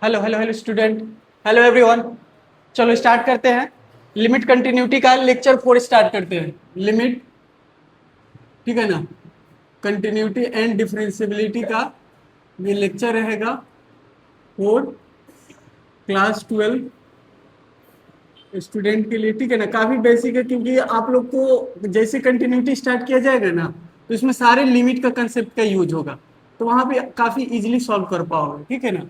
Hello hello hello student, hello everyone. चलो start करते हैं। लिमिट कंटिन्यूटी का लेक्चर 4 स्टार्ट करते हैं। लिमिट, ठीक है ना, कंटिन्यूटी एंड डिफरेंशियबिलिटी का ये लेक्चर रहेगा 4, क्लास 12 स्टूडेंट के लिए, ठीक है ना। काफी बेसिक है क्योंकि आप लोग को जैसे कंटिन्यूटी स्टार्ट किया जाएगा ना तो इसमें सारे लिमिट का कंसेप्ट का यूज होगा, तो वहां पे काफी इजीली सॉल्व कर पाओगे, ठीक है ना।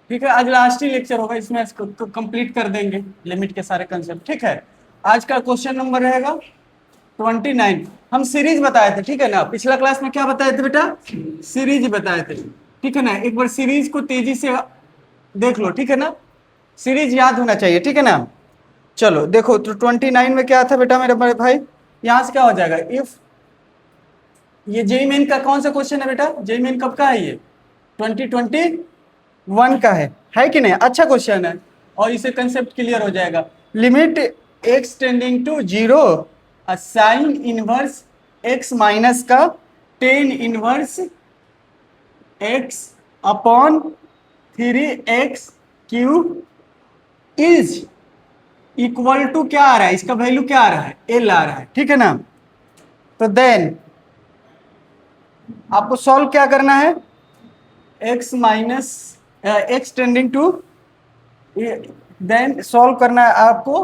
ठीक है, आज लास्ट ही लेक्चर होगा, इसमें इसको कंप्लीट कर देंगे लिमिट के सारे कंसेप्ट, ठीक है। आज का क्वेश्चन नंबर रहेगा 29। हम सीरीज बताए थे, ठीक है ना। पिछला क्लास में क्या बताए थे बेटा? सीरीज बताए थे, ठीक है ना। एक बार सीरीज को तेजी से देख लो, ठीक है ना। सीरीज याद होना चाहिए, ठीक है ना। चलो देखो, तो 29 में क्या था बेटा मेरे बड़े भाई? यहां से क्या हो जाएगा? इफ ये जेई मेन का कौन सा क्वेश्चन है बेटा? जेई मेन कब का है ये? 2021 का है कि नहीं? अच्छा क्वेश्चन है और इसे कंसेप्ट क्लियर हो जाएगा। Limit x tending to zero, sine inverse x minus का tan inverse x upon 3x cube is equal to क्या आ रहा है? इसका वैल्यू क्या आ रहा है? एल आ रहा है, ठीक है ना। तो देन आपको सॉल्व क्या करना है? X minus x tending to, then solve करना है आपको।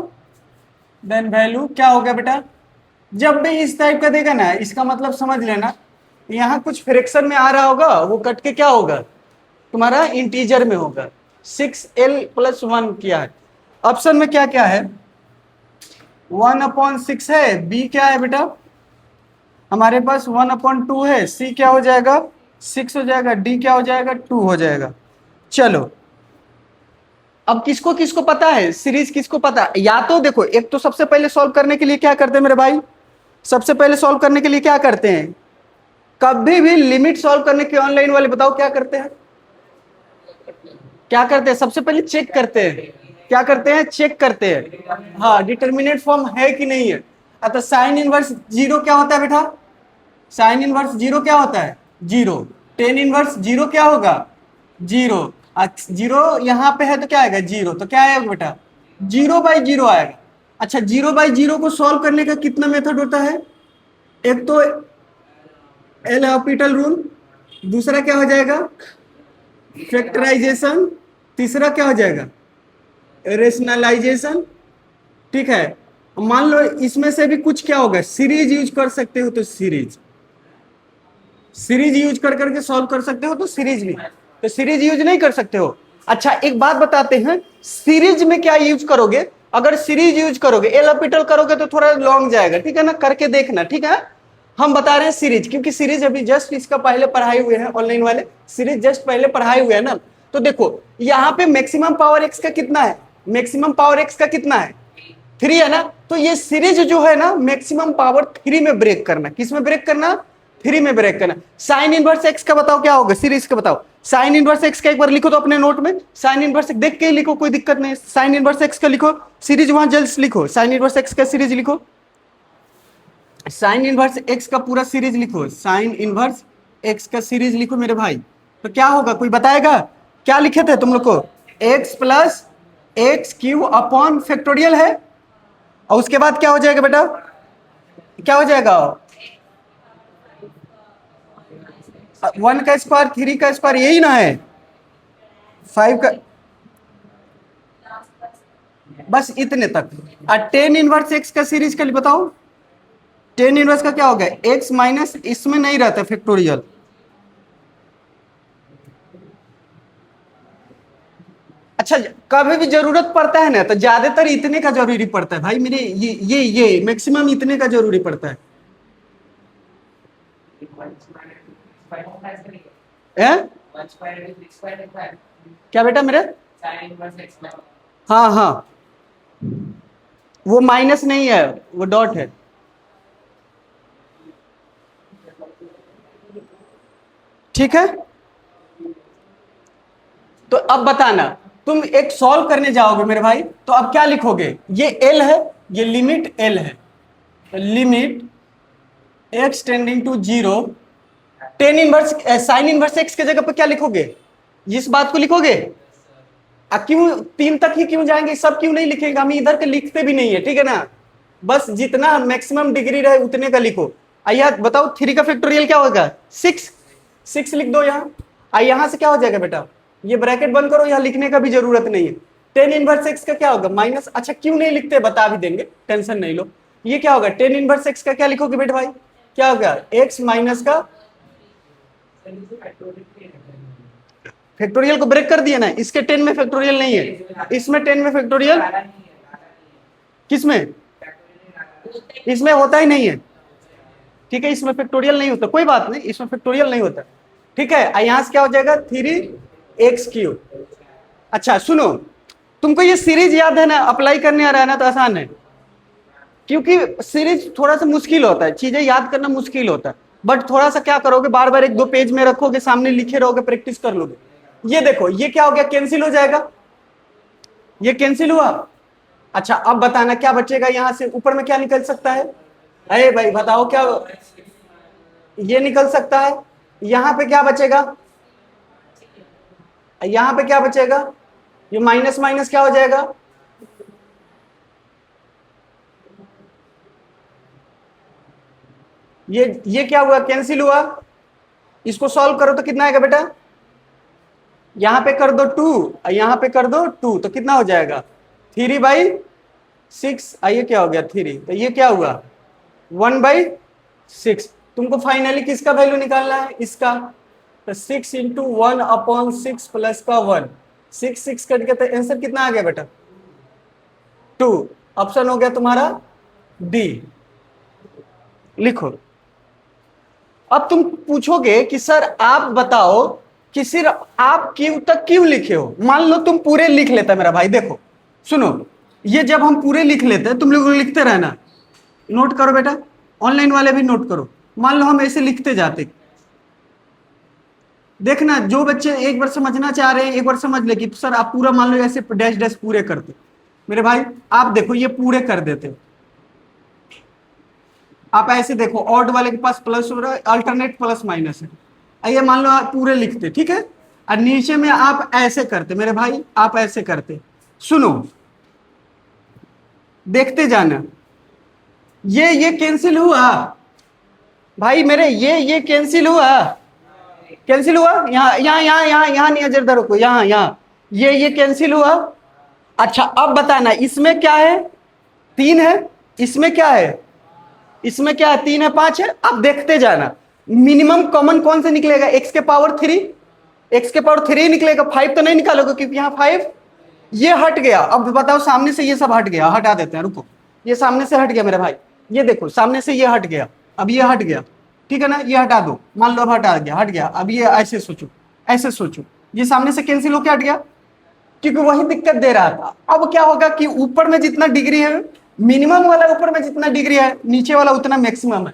देन वैल्यू क्या हो गया बेटा? जब भी इस टाइप का देगा ना, इसका मतलब समझ लेना यहाँ कुछ फ्रैक्शन में आ रहा होगा, वो कट के क्या होगा तुम्हारा? इंटीजर में होगा। 6l+1 क्या है? ऑप्शन में क्या क्या है? 1/6 है, बी क्या है बेटा हमारे पास? 1/2 है, सी क्या हो जाएगा? 6 हो जाएगा, डी क्या हो जाएगा? 2 हो जाएगा। चलो अब किसको किसको पता है सीरीज? किसको पता है? या तो देखो, एक तो सबसे पहले सॉल्व करने के लिए क्या करते हैं मेरे भाई? सबसे पहले सॉल्व करने के लिए क्या करते हैं? कभी भी लिमिट सॉल्व करने के ऑनलाइन वाले बताओ क्या करते हैं? क्या करते हैं? सबसे पहले चेक करते हैं। क्या करते हैं? चेक करते हैं, हाँ डिटर्मिनेट फॉर्म है कि नहीं है। अतः साइन इनवर्स जीरो क्या होता है बेटा? साइन इनवर्स जीरो क्या होता है? जीरो। टेन इनवर्स जीरो क्या होगा? जीरो। जीरो यहाँ पे है तो क्या आएगा? जीरो। तो क्या आएगा बेटा? 0/0 आएगा। अच्छा, 0/0 को सॉल्व करने का कितना मेथड होता है? एक तो एल हॉपिटल रूल, दूसरा क्या हो जाएगा? फैक्टराइजेशन, तीसरा क्या हो जाएगा? रेशनलाइजेशन, ठीक है। मान लो इसमें से भी कुछ क्या होगा? सीरीज यूज कर सकते हो तो सीरीज, सीरीज यूज कर करके सॉल्व कर सकते हो तो सीरीज भी, तो सीरीज यूज नहीं कर सकते हो। अच्छा एक बात बताते हैं, सीरीज में क्या यूज करोगे? अगर सीरीज यूज करोगे, एल हॉपिटल करोगे तो थोड़ा लॉन्ग जाएगा, ठीक है ना। करके देखना, ठीक है। हम बता रहे हैं सीरीज, क्योंकि सीरीज अभी जस्ट इसका पहले पढ़ाए हुए हैं ऑनलाइन वाले, सीरीज जस्ट पहले पढ़ाए हुए हैं ना। तो देखो यहाँ पे मैक्सिमम पावर एक्स का कितना है? मैक्सिमम पावर एक्स का कितना है? 3 है ना। तो ये सीरीज जो है ना, मैक्सिमम पावर 3 में ब्रेक करना। किस में ब्रेक करना? 3 में ब्रेक करना। साइन इनवर्स एक्स का बताओ क्या होगा? सीरीज का बताओ। साइन इनवर्स एक्स का एक बार लिखो तो अपने नोट में, साइन इनवर्स देख के ही लिखो, कोई दिक्कत नहीं। साइन इनवर्स एक्स का लिखो, सीरीज वहां जल्द लिखो। साइन इनवर्स एक्स का सीरीज लिखो, साइन इनवर्स एक्स का पूरा सीरीज लिखो, साइन इनवर्स एक्स का सीरीज लिखो मेरे भाई। तो क्या होगा, कोई बताएगा? क्या लिखे थे तुम लोग को? x+x³ अपॉन फैक्टोरियल है, और उसके बाद क्या हो जाएगा बेटा? क्या हो जाएगा? 1 का स्क्वायर, 3 का स्क्वायर, यही ना है 5 का, बस इतने तक। और टेन इनवर्स एक्स का सीरीज के लिए बताओ। टेन इनवर्स का क्या होगा? एक्स माइनस, इसमें नहीं रहता फैक्टोरियल। अच्छा कभी भी जरूरत पड़ता है ना तो ज्यादातर इतने का जरूरी पड़ता है भाई मेरे, ये मैक्सिमम इतने का जरूरी पड़ता है। हैं? क्या बेटा मेरे? हाँ हाँ, वो माइनस नहीं है, वो डॉट है। ठीक है, तो अब बताना, तुम एक सॉल्व करने जाओगे मेरे भाई तो अब क्या लिखोगे? ये एल है, ये लिमिट एल है, limit x tending to zero, tan inverse sine inverse x के जगह पर क्या लिखोगे? इस बात को लिखोगे, क्यों 3 तक ही क्यों जाएंगे, सब क्यों नहीं लिखेंगे, हम इधर के लिखते भी नहीं है, ठीक है ना, बस जितना मैक्सिमम डिग्री रहे उतने का लिखो। आइए बताओ 3 का फैक्टोरियल क्या होगा, 6, 6 लिख दो यहाँ। यहां से क्या हो जाएगा बेटा, ये ब्रैकेट बंद करो, यहाँ लिखने का भी जरूरत नहीं है। 10 इनवर्स एक्स का क्या होगा माइनस, अच्छा क्यों नहीं लिखते बता भी देंगे, टेंशन नहीं लो। ये क्या होगा 10 इनवर्स एक्स का क्या लिखोगे बेटा भाई, क्या होगा एक्स माइनस का, फैक्टोरियल को ब्रेक कर दिया ना, इसके 10 में फैक्टोरियल नहीं है, इसमें 10 में फैक्टोरियल, किसमें, इसमें होता ही नहीं है, ठीक है, इसमें फैक्टोरियल नहीं होता, कोई बात नहीं, इसमें फैक्टोरियल नहीं होता, ठीक है। यहां से क्या हो जाएगा 3x3। अच्छा सुनो, तुमको ये सीरीज याद है ना, अप्लाई करने आ रहा है ना तो आसान है, क्योंकि सीरीज थोड़ा सा मुश्किल होता है, चीजें याद करना मुश्किल होता है, बट थोड़ा सा क्या करोगे, बार बार 1-2 पेज में रखोगे, सामने लिखे रहोगे, प्रैक्टिस कर लोगे। ये देखो ये क्या हो गया, कैंसिल हो जाएगा, ये कैंसिल हुआ। अच्छा अब बताना क्या बचेगा, यहां से ऊपर में क्या निकल सकता है, अरे भाई बताओ क्या, ये निकल सकता है, यहां पे क्या बचेगा, यहां पे क्या बचेगा, ये माइनस माइनस क्या हो जाएगा, ये क्या हुआ कैंसिल हुआ, इसको सॉल्व करो तो कितना आएगा बेटा, यहां पे कर दो 2, यहां पे कर दो 2, तो कितना हो जाएगा 3/6, ये क्या हो गया 3, तो ये क्या हुआ 1/6। तुमको फाइनली किसका वैल्यू निकालना है, इसका, तो 6 × 1/6 प्लस का 1, 6 कट गया, तो आंसर कितना आ गया बेटा 2, ऑप्शन हो गया तुम्हारा डी, लिखो। अब तुम पूछोगे कि सर आप बताओ कि सिर्फ आप क्यों तक क्यों लिखे हो, मान लो तुम पूरे लिख लेते मेरा भाई, देखो सुनो, ये जब हम पूरे लिख लेते हैं तुम लोग लिखते रहना, नोट करो बेटा, ऑनलाइन वाले भी नोट करो, मान लो हम ऐसे लिखते जाते, देखना जो बच्चे एक बार समझना चाह रहे हैं एक बार समझ ले कि सर आप पूरा मान लो ऐसे डैश डैश पूरे करते, मेरे भाई आप देखो ये पूरे कर देते, आप ऐसे देखो ऑड वाले के पास प्लस हो रहा है, अल्टरनेट प्लस माइनस है, आइए मान लो आप पूरे लिखते, ठीक है, और नीचे में आप ऐसे करते मेरे भाई, आप ऐसे करते, सुनो देखते जाना, ये कैंसिल हुआ भाई मेरे, ये कैंसिल हुआ, कैंसिल हुआ, यहाँ यहाँ यहाँ यहाँ यहाँ नहीं अजरदार को, यहाँ यहाँ ये कैंसिल हुआ। अच्छा अब बताना इसमें क्या है, 3 है, इसमें क्या है, इसमें क्या है 3 है 5 है, अब देखते जाना मिनिमम कॉमन कौन से निकलेगा, x के पावर 3, x के पावर 3 निकलेगा, 5 तो नहीं निकालोगे क्योंकि यहाँ 5, ये हट गया, अब बताओ सामने से ये सब हट गया, हटा देते हैं रुको, ये सामने से हट गया मेरे भाई, ये देखो सामने से ये हट गया, अब ये हट गया, ठीक है ना, ये हटा दो, मान लो अब हटा गया, हट गया, अब ये ऐसे सोचो, ऐसे सोचो, ये सामने से कैंसिल होकर हट गया, क्योंकि वही दिक्कत दे रहा था। अब क्या होगा कि ऊपर में जितना डिग्री है मिनिमम वाला, ऊपर में जितना डिग्री है नीचे वाला उतना मैक्सिमम है,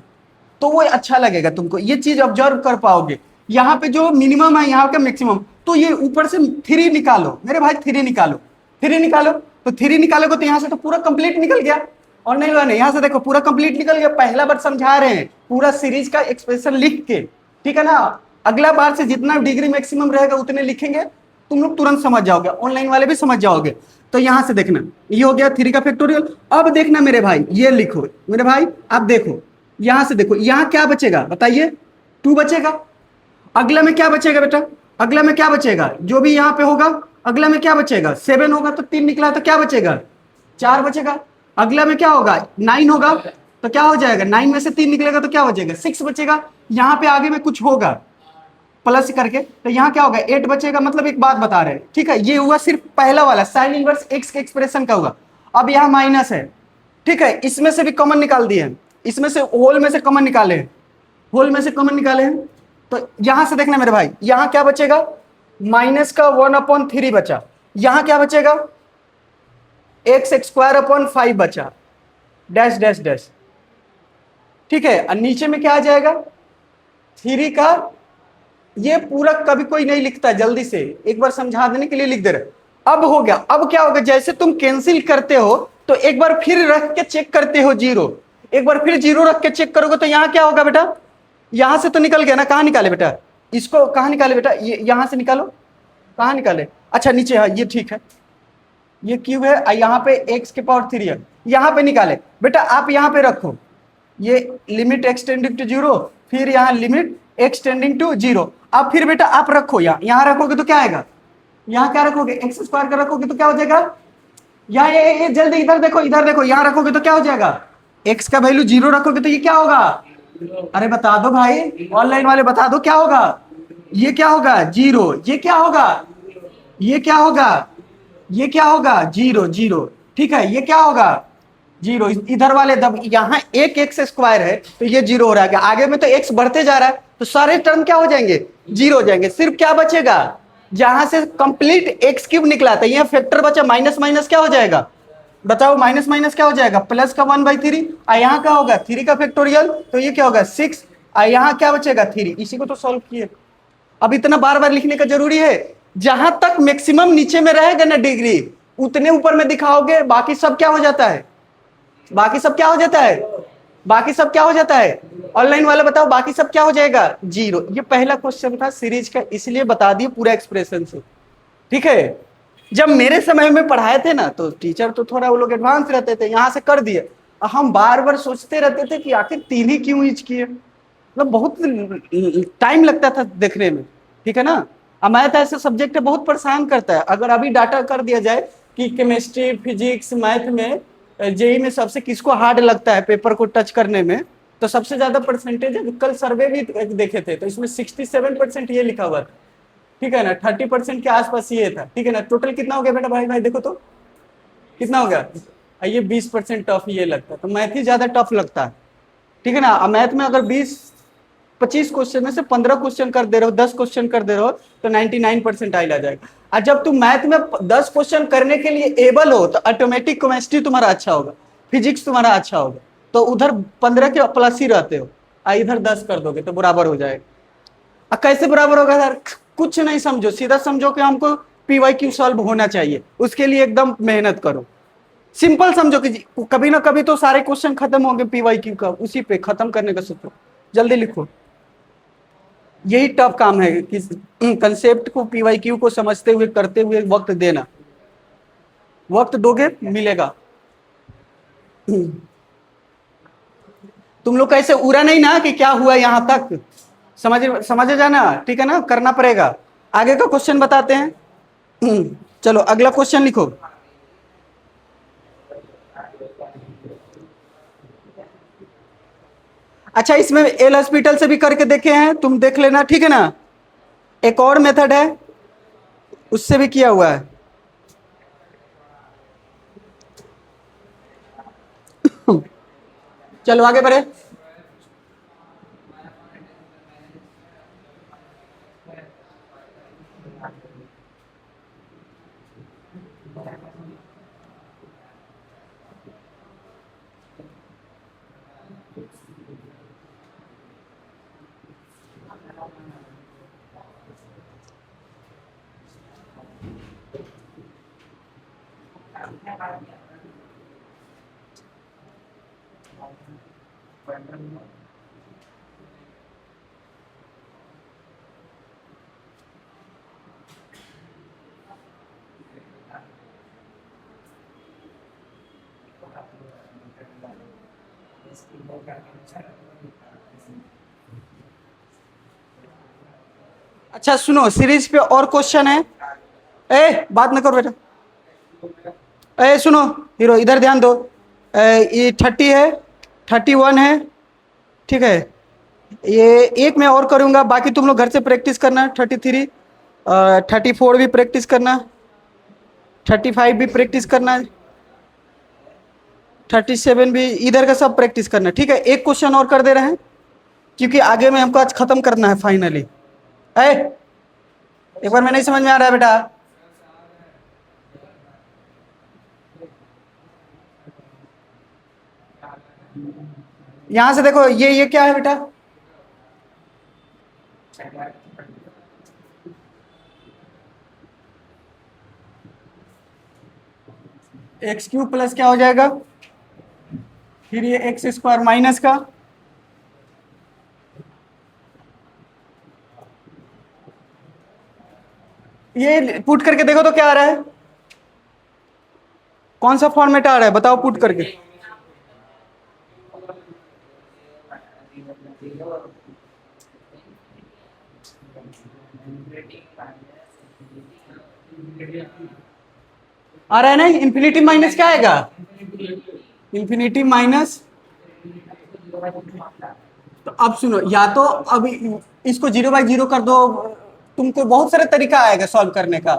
तो वो अच्छा लगेगा तुमको, ये चीज ऑब्जर्व कर पाओगे, यहाँ पे जो मिनिमम है यहाँ का मैक्सिमम, तो ये ऊपर से 3 निकालो मेरे भाई, 3 निकालो, 3 निकालो, तो 3 निकालोगे तो यहाँ से तो पूरा कंप्लीट निकल गया, और नहीं लो नहीं, यहाँ से देखो पूरा कंप्लीट निकल गया, पहला बार समझा रहे हैं पूरा सीरीज का एक्सप्रेशन लिख के, ठीक है ना, अगला बार से जितना डिग्री मैक्सिमम रहेगा उतने लिखेंगे, तुम लोग तुरंत समझ जाओगे, ऑनलाइन वाले भी समझ जाओगे। तो यहां से देखना ये हो गया 3 का फैक्टोरियल। अब देखना मेरे भाई, ये लिखो मेरे भाई, आप देखो यहां से देखो, यहां क्या बचेगा बताइए, 2 बचेगा, अगला में क्या बचेगा बेटा, अगला में क्या बचेगा, जो भी यहाँ पे होगा अगला में क्या बचेगा, 7 होगा तो 3 निकला तो क्या बचेगा 4 बचेगा, अगला में क्या होगा 9 होगा तो क्या हो जाएगा, 9 में से 3 निकलेगा तो क्या बचेगा 6 बचेगा, यहाँ पे आगे में कुछ होगा प्लस करके, तो यहाँ क्या होगा 8 बचेगा, मतलब एक बात बता रहे हैं, ठीक है, ये हुआ सिर्फ पहला वाला साइन इनवर्स एक्स के एक्सप्रेशन का हुआ। अब यहाँ माइनस है, ठीक है, इसमें से भी कॉमन निकाल दिए हैं, इसमें से होल में से कॉमन निकाले हैं, होल में से कॉमन निकाले हैं, तो यहां से देखना मेरे भाई, यहां क्या बचेगा माइनस का 1/3 बचा, यहां क्या बचेगा x² बचा, डैश डैश डैश, ठीक है, और नीचे में क्या आ जाएगा 3 का, ये पूरा कभी कोई नहीं लिखता, जल्दी से एक बार समझा देने के लिए लिख दे रहे। अब हो गया, अब क्या होगा, जैसे तुम कैंसिल करते हो तो एक बार फिर रख के चेक करते हो 0, एक बार फिर 0 रख के चेक करोगे तो यहां क्या होगा बेटा, यहां से तो निकल गया ना, कहां निकाले बेटा, इसको कहां निकाले बेटा, ये यहां से निकालो, कहां निकाले, अच्छा नीचे, हाँ ये ठीक है, ये क्यूब है, यहाँ पे x के पावर 3 है, यहाँ पे निकाले बेटा, आप यहाँ पे रखो, ये लिमिट x टेंडिंग टू 0, फिर यहाँ लिमिट x टेंडिंग टू 0। अब फिर बेटा आप रखो, यहाँ रखोगे तो क्या आएगा, यहाँ क्या रखोगे, एक्स स्क्वायर का रखोगे तो क्या हो जाएगा, यहाँ ये जल्दी इधर देखो, यहाँ रखोगे तो क्या हो जाएगा, x का वैल्यू 0 रखोगे तो ये क्या होगा, अरे बता दो भाई, ऑनलाइन वाले बता दो क्या होगा, ये क्या होगा 0, ये क्या होगा, ये क्या होगा, ये क्या होगा 0 0, ठीक है, ये क्या होगा 0, इधर वाले दब, यहाँ एक एक्स स्क्वायर है तो ये 0 हो रहा है, आगे में तो x बढ़ते जा रहा है तो सारे टर्म क्या हो जाएंगे 0 हो जाएंगे, सिर्फ क्या बचेगा, जहां से कंप्लीट एक्स क्यूब निकला था ये फैक्टर बचा, माइनस माइनस क्या हो जाएगा, बताओ माइनस माइनस क्या हो जाएगा, प्लस का 1/3, यहाँ क्या होगा 3 का फैक्टोरियल, तो ये क्या होगा 6, यहाँ क्या बचेगा 3, इसी को तो सॉल्व किए। अब इतना बार बार लिखने का जरूरी है, जहां तक मैक्सिमम नीचे में रहेगा ना डिग्री, उतने ऊपर में दिखाओगे, बाकी सब क्या हो जाता है, बाकी सब क्या हो जाता है, बाकी सब क्या हो जाता है, ऑनलाइन वाले बताओ बाकी सब क्या हो जाएगा 0। ये पहला क्वेश्चन था सीरीज का, इसलिए बता दिए पूरा एक्सप्रेशन से, ठीक है। जब मेरे समय में पढ़ाए थे ना तो टीचर तो थोड़ा वो लोग एडवांस रहते थे, यहां से कर दिए, हम बार बार सोचते रहते थे कि आखिर 3 ही क्यों यूज किए, मतलब बहुत टाइम लगता था देखने में, ठीक है ना। मैथ ऐसे सब्जेक्ट है बहुत परेशान करता है, अगर अभी डाटा कर दिया जाए कि केमिस्ट्री फिजिक्स मैथ में जेई में सबसे किसको हार्ड लगता है पेपर को टच करने में, तो सबसे ज्यादा परसेंटेज है, कल सर्वे भी देखे थे तो इसमें 67% ये लिखा हुआ था, ठीक है ना, 30% के आसपास ये था, ठीक है ना। टोटल कितना हो गया बेटा, भाई भाई देखो तो कितना हो गया, ये 20% टफ ये लगता है, तो मैथ ही ज्यादा टफ लगता है, ठीक है ना। मैथ में अगर 20-25 क्वेश्चन में से 15 क्वेश्चन कर दे रहे हो, 10 क्वेश्चन कर दे रहे हो तो 99% आ जाएगा। और जब तुम मैथ में 10 क्वेश्चन करने के लिए एबल हो तो ऑटोमेटिक केमिस्ट्री तुम्हारा अच्छा होगा, फिजिक्स तुम्हारा अच्छा होगा, तो उधर 15 के प्लस ही रहते हो, इधर 10 कर दोगे तो बराबर हो जाएगा। कैसे बराबर होगा सर, कुछ नहीं समझो, सीधा समझो कि हमको PYQ सॉल्व होना चाहिए, उसके लिए एकदम मेहनत करो, सिंपल समझो कि कभी ना कभी तो सारे क्वेश्चन खत्म होंगे PYQ का, उसी पे खत्म करने का सोचो, जल्दी लिखो। यही टफ काम है कि कंसेप्ट को PYQ को समझते हुए करते हुए वक्त देना, वक्त दोगे मिलेगा। तुम लोग कैसे उड़ा नहीं ना कि क्या हुआ यहां तक, समझे जाना, ठीक है ना, करना पड़ेगा। आगे का क्वेश्चन बताते हैं। चलो अगला क्वेश्चन लिखो। अच्छा इसमें एल हॉस्पिटल से भी करके देखे हैं, तुम देख लेना, ठीक है ना। एक और मेथड है उससे भी किया हुआ है। चलो आगे बढ़े। अच्छा सुनो, सीरीज पे और क्वेश्चन है, बात न करो बेटा, सुनो हीरो इधर ध्यान दो, ये 30 है, 31 है, ठीक है, ये एक मैं और करूंगा, बाकी तुम लोग घर से प्रैक्टिस करना, 33, 34 भी प्रैक्टिस करना, 35 भी प्रैक्टिस करना, 37 भी, इधर का सब प्रैक्टिस करना, ठीक है। एक क्वेश्चन और कर दे रहे हैं क्योंकि आगे में हमको आज खत्म करना है फाइनली। एक बार में नहीं समझ में आ रहा है बेटा, यहां से देखो, ये क्या है बेटा, x³ प्लस क्या हो जाएगा, फिर ये x² माइनस का, ये पुट करके देखो तो क्या आ रहा है, कौन सा फॉर्मेट आ रहा है बताओ पुट करके। आ रहा है ना, इंफिनिटी माइनस क्या आएगा, इंफिनिटी माइनस। तो अब सुनो, या तो अब इसको 0/0 कर दो, तुमको बहुत सारे तरीका आएगा सॉल्व करने का,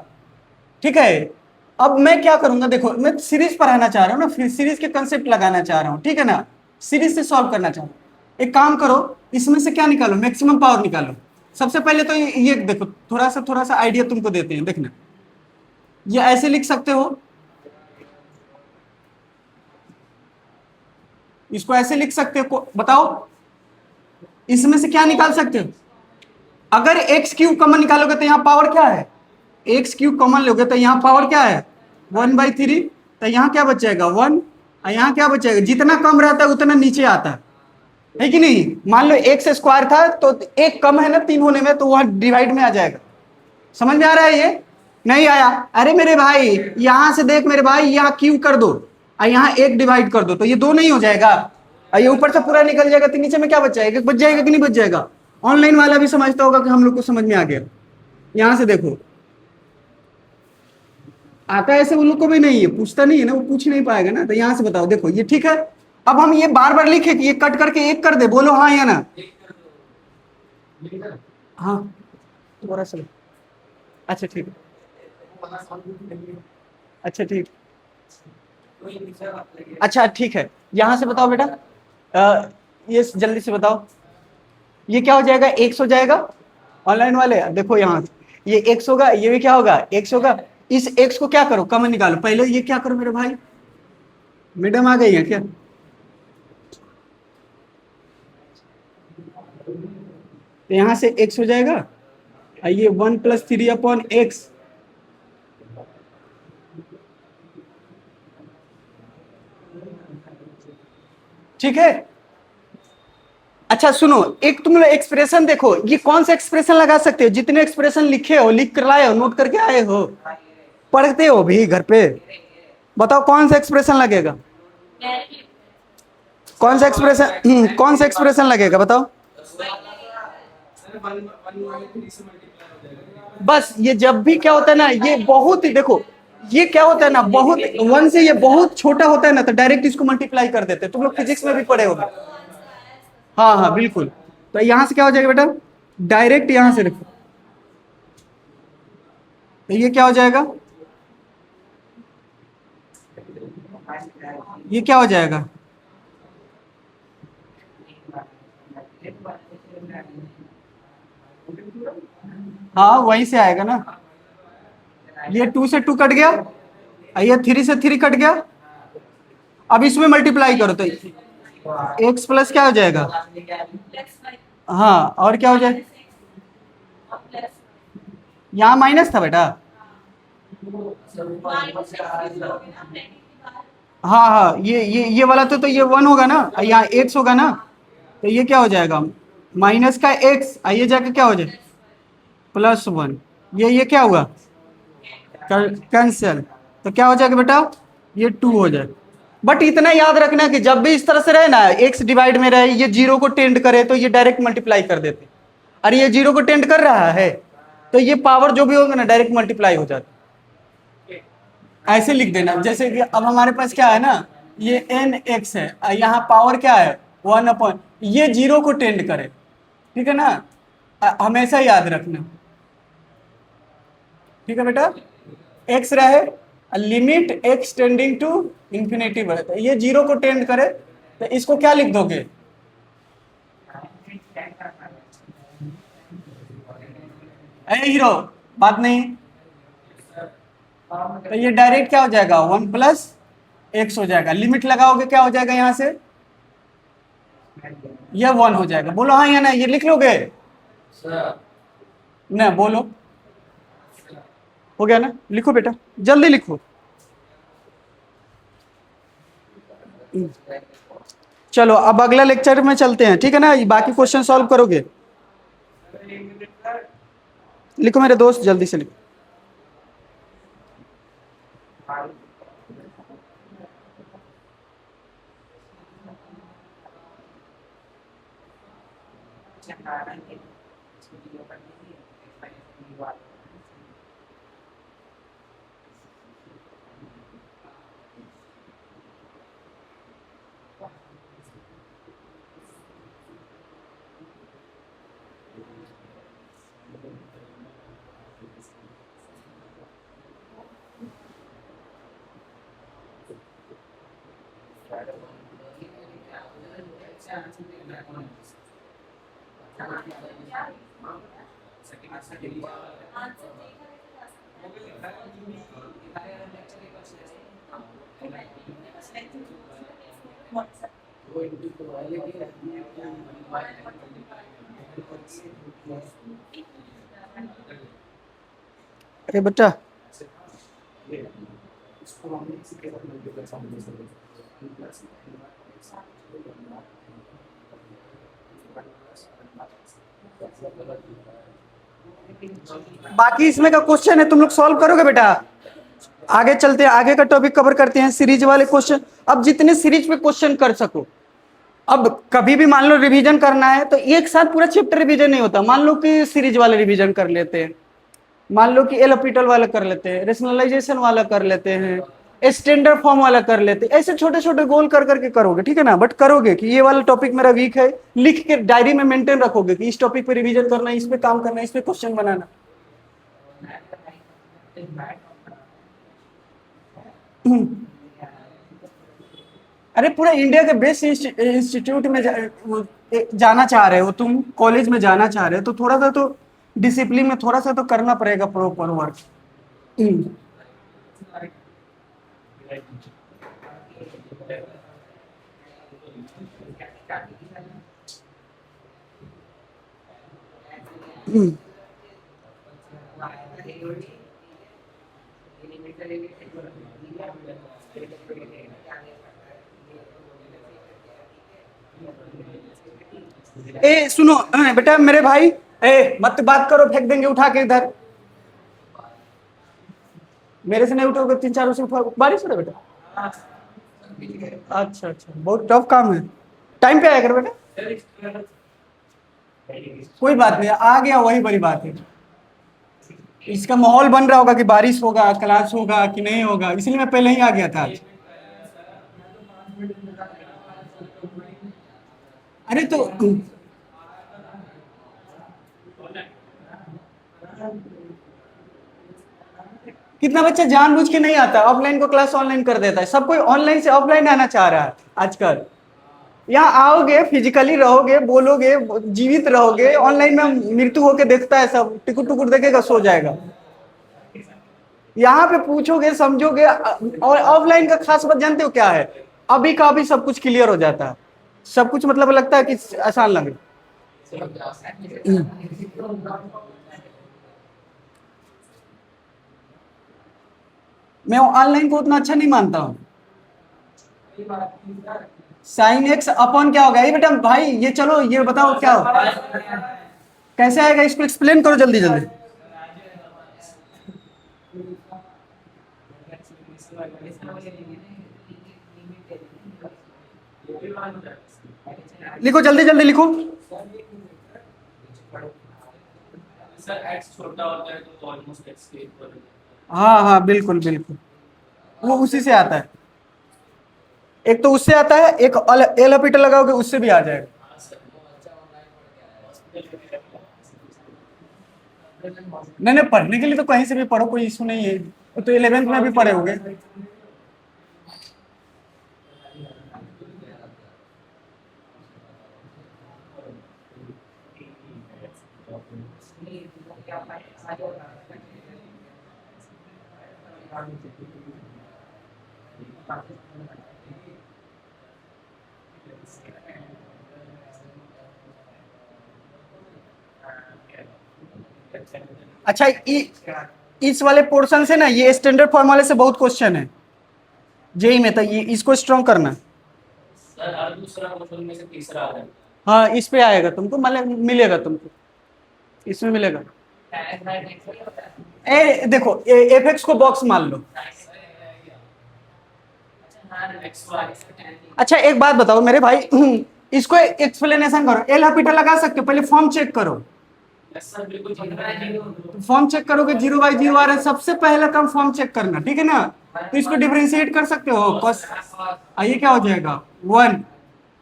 ठीक है। अब मैं क्या करूंगा, देखो मैं सीरीज पढ़ाना चाह रहा हूँ ना, फिर सीरीज के कंसेप्ट लगाना चाह रहा हूँ, ठीक है ना, सीरीज से सॉल्व करना चाह रहा हूँ। एक काम करो, इसमें से क्या निकालो, मैक्सिमम पावर निकालो। सबसे पहले तो ये देखो, थोड़ा सा आइडिया तुमको देते हैं, देखना। ये ऐसे लिख सकते हो, इसको ऐसे लिख सकते हो, बताओ इसमें से क्या निकाल सकते हो। अगर एक्स क्यूब कॉमन निकालोगे तो यहाँ पावर क्या है, एक्स क्यूब कॉमन लोगे तो यहाँ पावर क्या है 1/3, तो यहाँ क्या बच जाएगा 1, और यहाँ क्या बच जाएगा, जितना कम रहता है उतना नीचे आता है कि नहीं। मान लो एक्स स्क्वायर था तो एक कम है ना 3 होने में, तो वहां डिवाइड में आ जाएगा। समझ में आ रहा है ये, नहीं आया, अरे मेरे भाई यहां से देख मेरे भाई, यहाँ क्यूब कर दो और यहाँ एक डिवाइड कर दो, तो ये 2 नहीं हो जाएगा, और ये ऊपर से पूरा निकल जाएगा, तो नीचे में क्या बच जाएगा, बच जाएगा कि नहीं बच जाएगा। ऑनलाइन वाला भी समझता होगा कि हम लोग को समझ में आ गया। यहां से देखो, आता ऐसे उन लोग को भी नहीं है, पूछता नहीं है ना, वो पूछ नहीं पाएगा ना, तो यहां से बताओ, देखो ये ठीक है। अब हम ये बार बार लिखे कि ये कट करके एक कर दे, बोलो हाँ या ना। हाँ दोबारा से, अच्छा ठीक है, अच्छा ठीक, अच्छा ठीक है, यहां से बताओ बेटा, ये जल्दी से बताओ, ये क्या हो जाएगा, एक्स हो जाएगा। ऑनलाइन वाले देखो यहाँ, ये एक्स होगा, ये भी क्या होगा एक्स होगा। इस एक्स को क्या करो, कॉमन निकालो, पहले ये क्या करो मेरे भाई, मैडम आ गई है क्या, तो यहां से एक्स हो जाएगा, और ये 1+3/x, ठीक है। अच्छा सुनो, एक तुम लोग एक्सप्रेशन देखो, ये कौन सा एक्सप्रेशन लगा सकते हो, जितने एक्सप्रेशन लिखे हो, लिख कर लाए हो, नोट करके आए हो, पढ़ते हो भी घर पे, बताओ कौन सा एक्सप्रेशन लगेगा, कौन सा एक्सप्रेशन, कौन सा एक्सप्रेशन लगेगा बताओ। बस ये जब भी क्या होता है ना, ये बहुत ही देखो, ये क्या होता है ना, बहुत 1 से ये बहुत छोटा होता है ना, तो डायरेक्ट इसको मल्टीप्लाई कर देते हैं, तुम लोग फिजिक्स में भी पढ़े होगे। हाँ हाँ बिल्कुल, तो यहां से क्या हो जाएगा बेटा, डायरेक्ट यहां से देखो, तो ये क्या हो जाएगा, ये क्या हो जाएगा, हाँ वहीं से आएगा ना, ये 2 से 2 कट गया, ये 3 से 3 कट गया, अब इसमें मल्टीप्लाई करो तो एक्स प्लस क्या हो जाएगा, हाँ और क्या हो जाएगा, यहाँ माइनस था बेटा, हाँ हाँ ये वाला तो ये 1 होगा ना, यहाँ एक्स होगा ना, तो ये क्या हो जाएगा माइनस का एक्स, आइए जाके क्या हो जाए +1, ये क्या हुआ कैंसिल, तो क्या हो जाएगा बेटा, ये 2 हो जाए। बट इतना याद रखना कि जब भी इस तरह से रहे ना, एक्स डिवाइड में रहे, ये 0 को टेंड करे तो ये डायरेक्ट मल्टीप्लाई कर देते, अरे ये 0 को टेंड कर रहा है तो ये पावर जो भी होगा ना डायरेक्ट मल्टीप्लाई हो जाता, ऐसे लिख देना। जैसे कि अब हमारे पास क्या है ना, ये n(x) है, यहाँ पावर क्या है 1/, ये 0 को टेंड करे, ठीक है ना, हमेशा याद रखना, ठीक है बेटा, x रहे, limit x tending to infinity बढ़े, ये 0 को टेंड करे, तो इसको क्या लिख दोगे, हीरो बात नहीं, तो ये डायरेक्ट क्या हो जाएगा 1+x हो जाएगा, लिमिट लगाओगे क्या हो जाएगा, यहां से ये 1 हो जाएगा, बोलो हाँ या ना, ये लिख लोगे ना, बोलो हो गया ना, लिखो बेटा जल्दी लिखो। चलो अब अगला लेक्चर में चलते हैं, ठीक है ना, बाकी क्वेश्चन सॉल्व करोगे, लिखो मेरे दोस्त जल्दी से लिखो। अरे बेटा, बाकी इसमें का क्वेश्चन है, तुम लोग सॉल्व करोगे बेटा। आगे चलते हैं, आगे का टॉपिक कवर करते हैं, सीरीज वाले क्वेश्चन। अब जितने सीरीज पे क्वेश्चन कर सको। अब कभी भी मान लो रिवीजन करना है तो एक साथ पूरा चैप्टर रिवीजन नहीं होता। मान लो कि सीरीज वाले रिवीजन कर लेते हैं, मान लो कि एल हॉपिटल वाला कर लेते हैं, रेशनलाइजेशन वाला कर लेते हैं, स्टैंडर्ड फॉर्म वाला कर लेते हैं। ऐसे छोटे छोटे गोल कर करके करोगे, ठीक है ना। बट करोगे कि ये वाला टॉपिक मेरा वीक है, लिख के डायरी में मेंटेन रखोगे कि इस टॉपिक पे रिवीजन करना है, इस पे काम करना है, इस पे क्वेश्चन बनाना। अरे पूरा इंडिया के बेस्ट इंस्टीट्यूट में जाना चाह रहे हो तुम, कॉलेज में जाना चाह रहे हो तो थोड़ा सा तो डिसिप्लिन में थोड़ा सा तो करना पड़ेगा प्रॉपर वर्क। ए सुनो बेटा मेरे भाई, ए मत बात करो, फेंक देंगे उठा के इधर। मेरे से नहीं उठोगे, 3-4 से उठा। बारिश हो रहा है बेटा? अच्छा अच्छा, बहुत टफ काम है। टाइम पे आया कर बेटा। कोई बात नहीं, आ गया वही बड़ी बात है। इसका माहौल बन रहा होगा कि बारिश होगा, क्लास होगा कि नहीं होगा, इसलिए मैं पहले ही आ गया था आज। अरे तो कितना बच्चा जानबूझ के नहीं आता, ऑफलाइन को क्लास ऑनलाइन कर देता है। सब कोई ऑनलाइन से ऑफलाइन आना चाह रहा है आजकल। यहाँ आओगे, फिजिकली रहोगे, बोलोगे, जीवित रहोगे। ऑनलाइन में मृत्यु होके देखता है, सब टिकुट टुकुट देखेगा, सो जाएगा। यहाँ पे पूछोगे, समझोगे। और ऑफलाइन का खास बात जानते हो क्या है? अभी का अभी सब कुछ क्लियर हो जाता है। सब कुछ मतलब लगता है कि आसान लगे। मैं ऑनलाइन को उतना अच्छा नहीं मानता हूँ। साइन एक्स अपॉन क्या होगा ये बेटा भाई? ये चलो ये बताओ क्या हो, कैसे आएगा, इसको एक्सप्लेन करो जल्दी जल्दी। लिखो जल्दी जल्दी लिखो। सर एक्स छोटा होता है तो ऑलमोस्ट एक्स के इक्वल। हाँ हाँ बिल्कुल बिल्कुल, वो उसी से आता है। एक तो उससे आता है, एक एल हॉपिटल लगाओगे उससे भी आ जाएगा। नहीं नहीं, पढ़ने के लिए तो कहीं से भी पढ़ो, कोई इशू नहीं है। तो 11th में भी पढ़े होगे। अच्छा, इस वाले पोर्शन से ना, ये स्टैंडर्ड फॉर्म वाले से बहुत क्वेश्चन है जेई में, तो ये इसको स्ट्रॉन्ग करना। सर हर दूसरा क्वेश्चन में से तीसरा आ रहा है। हाँ इस पे आएगा तुमको, मतलब मिलेगा तुमको, इसमें मिलेगा। देखो एफ एक्स को बॉक्स मान लो, XY. अच्छा एक बात बताओ मेरे भाई, इसको एक्सप्लेनेशन करो, एल हॉस्पिटल लगा सकते हो, पहले फॉर्म चेक करो। Yes sir, बिल्कुल जीरो. फॉर्म चेक करोगे 0/0 आ रहा है, सबसे पहला काम फॉर्म चेक करना, ठीक है ना। तो इसको डिफरेंशिएट कर सकते हो, कॉस आइए क्या हो जाएगा 1,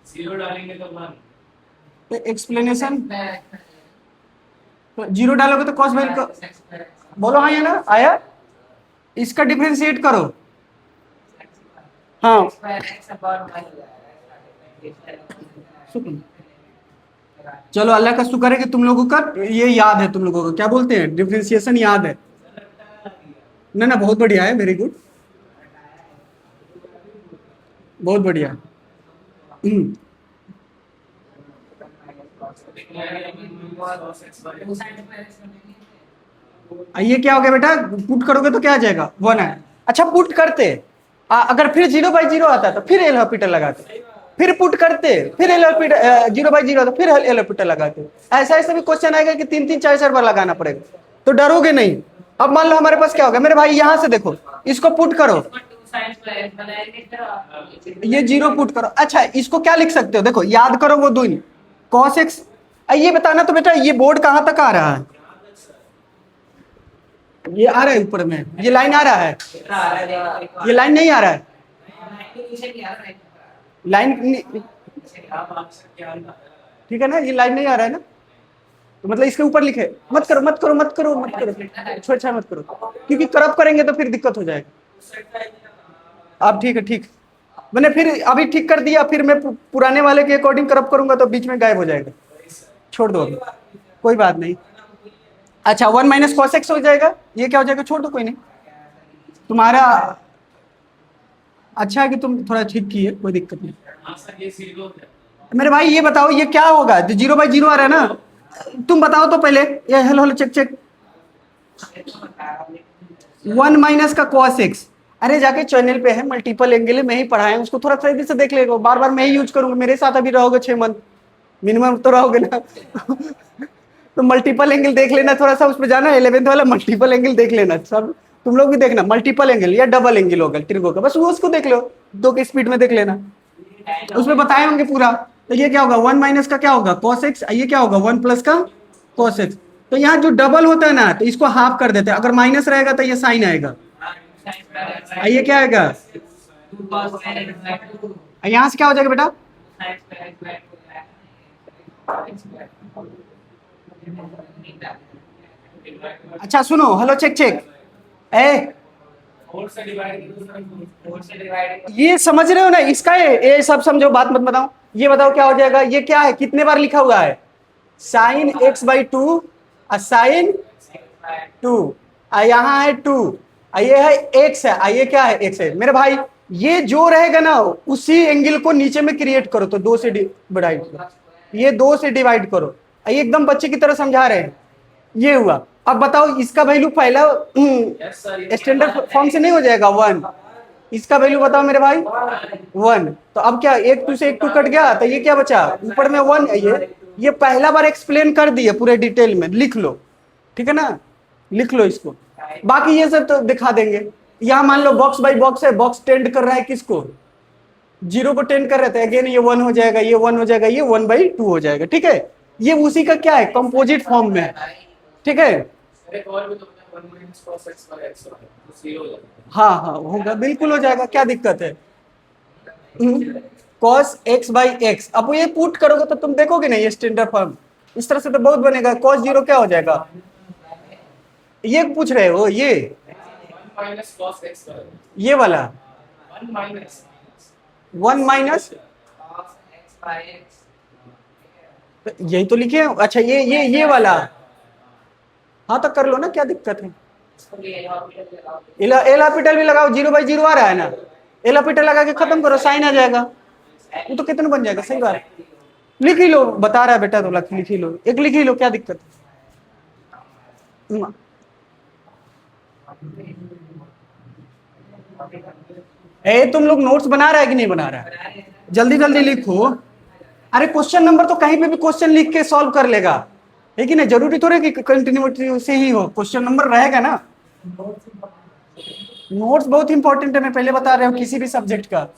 जीरो डालेंगे तो 1. तो एक्सप्लेनेशन, तो 0 डालोगे तो कॉस वैल्यू का, बोलो हाँ या ना आया, इसका डिफरेंशिएट करो। हाँ चलो अल्लाह का शुक्र है कि तुम लोगों का ये याद है, तुम लोगों को क्या बोलते हैं डिफरेंशिएशन याद है ना। ना बहुत बढ़िया है, वेरी गुड, बहुत बढ़िया। ये क्या हो गया बेटा, पुट करोगे तो क्या आ जाएगा 1 है। अच्छा पुट करते अगर फिर 0/0 आता तो फिर एल हॉस्पिटल लगाते, फिर पुट करते फिर एल हॉस्पिटल 0/0 आता फिर एल हॉस्पिटल लगाते। ऐसा ऐसा भी क्वेश्चन आएगा कि 3-3 4-4 बार लगाना पड़ेगा, तो डरोगे नहीं। अब मान लो हमारे पास क्या होगा मेरे भाई, यहाँ से देखो इसको पुट करो, ये 0 पुट करो। अच्छा इसको क्या लिख सकते हो, देखो याद करो वो 2 cos x। ये बताना तो बेटा ये बोर्ड कहाँ तक आ रहा है, ये आ रहा है ऊपर में, ये लाइन आ रहा है, ये लाइन नहीं आ रहा है, लाइन ठीक है ना, ये लाइन नहीं आ रहा है ना, तो मतलब इसके ऊपर लिखे मत करो मत करो मत करो मत करो, छोड़ मत करो, क्योंकि करप करेंगे तो फिर दिक्कत हो जाएगा। अब ठीक है, ठीक मैंने फिर अभी ठीक कर दिया, फिर मैं पुराने वाले के अकॉर्डिंग करप करूंगा तो बीच में गायब हो जाएगा, छोड़ दो अभी, कोई बात नहीं। अच्छा 1 - cos x हो जाएगा, ये क्या हो जाएगा, छोड़ दो कोई नहीं तुम्हारा। अच्छा है कि तुम थोड़ा ठीक किए, कोई दिक्कत नहीं। हाँ सर ये जीरो है. मेरे भाई ये बताओ ये क्या होगा, जो 0/0 आ रहा है ना, तुम बताओ तो पहले, ये हेलो हेलो चेक चेक, 1 - का cos x, अरे जाके चैनल पे है मल्टीपल एंगल, मैं ही पढ़ाया हूं उसको, थोड़ा सही से देख लेगा, बार बार मैं ही यूज करूंगा, मेरे साथ अभी रहोगे 6 मंथ मिनिमम तो रहोगे ना तो मल्टीपल एंगल देख लेना, थोड़ा सा उस पर जाना, 11th वाला मल्टीपल एंगल देख लेना, सब तुम लोग भी देखना, मल्टीपल एंगल या डबल एंगल होगा ट्रिगो का, बस वो उसको देख लो, 2 की स्पीड में देख लेना, उसमें बताए होंगे पूरा। तो ये क्या होगा 1 - का क्या होगा cos x, ये क्या होगा 1 + का cos x। तो यहाँ जो डबल होता है ना तो इसको हाफ कर देते हैं, अगर माइनस रहेगा तो ये साइन आएगा, ये क्या आएगा, यहाँ से क्या हो जाएगा बेटा, अच्छा सुनो हेलो चेक चेक, ए 4 से डिवाइड करो सर, 4 से डिवाइड. ये समझ रहे हो ना इसका, ये सब समझो, बात मत बताओ, ये बताओ क्या हो जाएगा, ये क्या है, कितने बार लिखा हुआ है, sin x/2 sin 2, यहाँ है 2, ये है x है, ये क्या है x है मेरे भाई, ये जो रहेगा ना उसी एंगल को नीचे में क्रिएट करो, तो 2 से डिवाइड करो, ये 2 से डिवाइड करो, ये एकदम बच्चे की तरह समझा रहे हैं, ये हुआ। अब बताओ इसका वैल्यू पहला स्टैंडर्ड फॉर्म से नहीं हो जाएगा 1, इसका वैल्यू बताओ मेरे भाई 1, तो अब क्या 1 2 से 1 2 कट गया, तो ये क्या बचा ऊपर में 1 है, ये पहला बार एक्सप्लेन कर दिया पूरे डिटेल में, लिख लो ठीक है ना, लिख लो इसको, बाकी ये सब तो दिखा देंगे। यहाँ मान लो बॉक्स बाई बॉक्स है, बॉक्स टेंड कर रहा है किसको, 0 को टेंड कर रहे थे, अगेन ये 1 हो जाएगा, ये 1 हो जाएगा, ये 1/2 हो जाएगा, ठीक है, ये उसी का क्या है कंपोजिट फॉर्म में है, ठीक है। एक और भी तो 1 - cos x by x होगा, तो 0 हो जाएगा. हाँ हाँ होगा, बिल्कुल हो जाएगा, क्या दिक्कत है, cos x/x, अब ये पुट करोगे तो तुम देखोगे नहीं ये स्टैंडर्ड फॉर्म, इस तरह से तो बहुत बनेगा, cos 0 क्या हो जाएगा, ये पूछ रहे हो, ये 1 - cos x करो. ये वाला 1 minus 1 - यही तो लिखे हैं। अच्छा ये वाला, हाँ तो कर लो ना, क्या दिक्कत है, एल हॉस्पिटल भी लगाओ, 0/0 आ रहा है ना, एल हॉस्पिटल लगा के खत्म करो, साइन आ जाएगा, वो तो कितना बन जाएगा, सही बात, लिख ही लो, बता रहा है बेटा तो लिख ही लो, एक लिख ही लो, क्या दिक्कत है। तुम लोग नोट्स बना रहा है कि नहीं बना रहा है, जल्दी जल्दी लिखो, अरे क्वेश्चन नंबर तो कहीं पे भी क्वेश्चन लिख के सॉल्व कर लेगा, है कि नहीं, जरूरी थोड़े कि कंटिन्यूटी से ही हो, क्वेश्चन नंबर रहेगा ना। नोट्स बहुत इंपॉर्टेंट है, मैं पहले बता रहा हूँ किसी भी सब्जेक्ट का,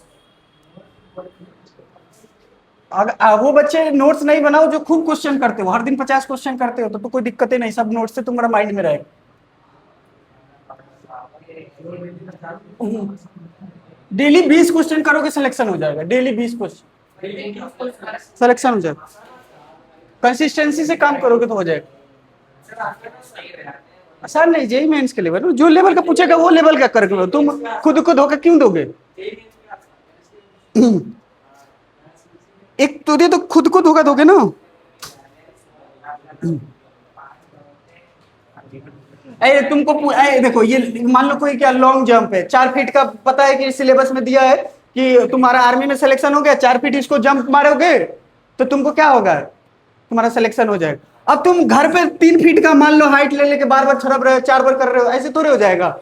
वो बच्चे नोट्स नहीं बनाओ जो खूब क्वेश्चन करते हो, हर दिन 50 क्वेश्चन करते हो तो कोई दिक्कत ही नहीं, सब नोट्स से तुम्हारा माइंड में रहेगा। डेली 20 क्वेश्चन करोगे सिलेक्शन हो जाएगा, डेली 20 क्वेश्चन सिलेक्शन हो जाएगा। कंसिस्टेंसी से काम करोगे तो हो जाएगा। आसान नहीं, जेई मेंस के लेवल, जो लेवल का पूछेगा वो लेवल का कर लो, तुम खुद को धोखा क्यों दोगे? एक तो खुद को धोखा दोगे ना। अरे तुमको देखो, ये मान लो कोई क्या लॉन्ग जंप है 4 फीट का, पता है कि सिलेबस में दिया है कि तुम्हारा आर्मी में सिलेक्शन हो गया, 4 फीट इसको जंप मारोगे तो तुमको क्या होगा, तुम्हारा सिलेक्शन हो जाएगा। अब तुम घर पे 3 फीट का मान लो हाइट ले लेके बार बार छड़प रहे हो, 4 बार कर रहे हो, ऐसे थोड़े हो जाएगा।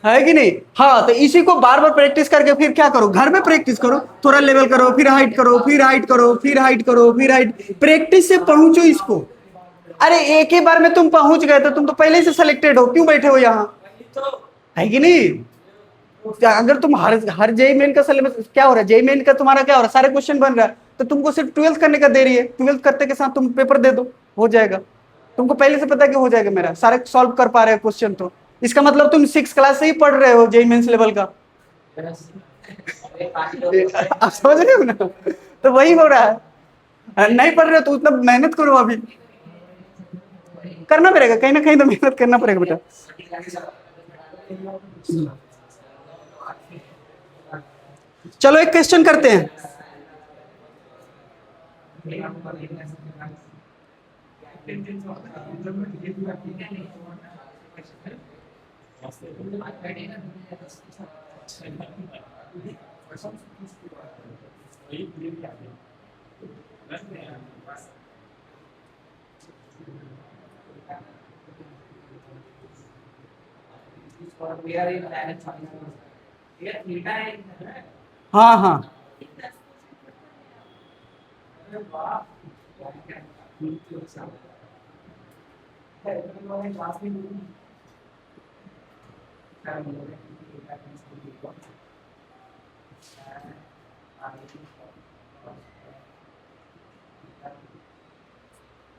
है कि नहीं? हाँ, तो इसी को बार बार प्रैक्टिस करके फिर क्या करो, घर में प्रैक्टिस करो, थोड़ा लेवल करो, फिर हाइट करो, फिर हाइट करो, फिर हाइट करो, फिर हाइट, प्रैक्टिस से पहुंचो इसको। अरे एक ही बार में तुम पहुंच गए तो तुम तो पहले से सिलेक्टेड हो, क्यों बैठे हो यहाँ? है कि नहीं? अगर तुम हर जेई मेन का सिलेबस क्या हो रहा है, जेई मेन का तुम्हारा क्या हो रहा है, सारे क्वेश्चन बन रहा है, तो तुमको सिर्फ 12th करने का देरी है, 12th करते के साथ तुम पेपर दे दो, हो जाएगा। तुमको पहले से पता है कि हो जाएगा, मेरा सारे सॉल्व कर पा रहे हो क्वेश्चन, तो इसका मतलब तुम 6 क्लास से ही पढ़ रहे हो जेई मेंस लेवल का। आप समझ रहे हो ना? तो वही हो रहा है, नहीं पढ़ रहे हो तो उतना मेहनत करो, अभी करना पड़ेगा, कहीं ना कहीं तो मेहनत करना पड़ेगा बेटा। चलो एक क्वेश्चन करते हैं। हाँ हाँ,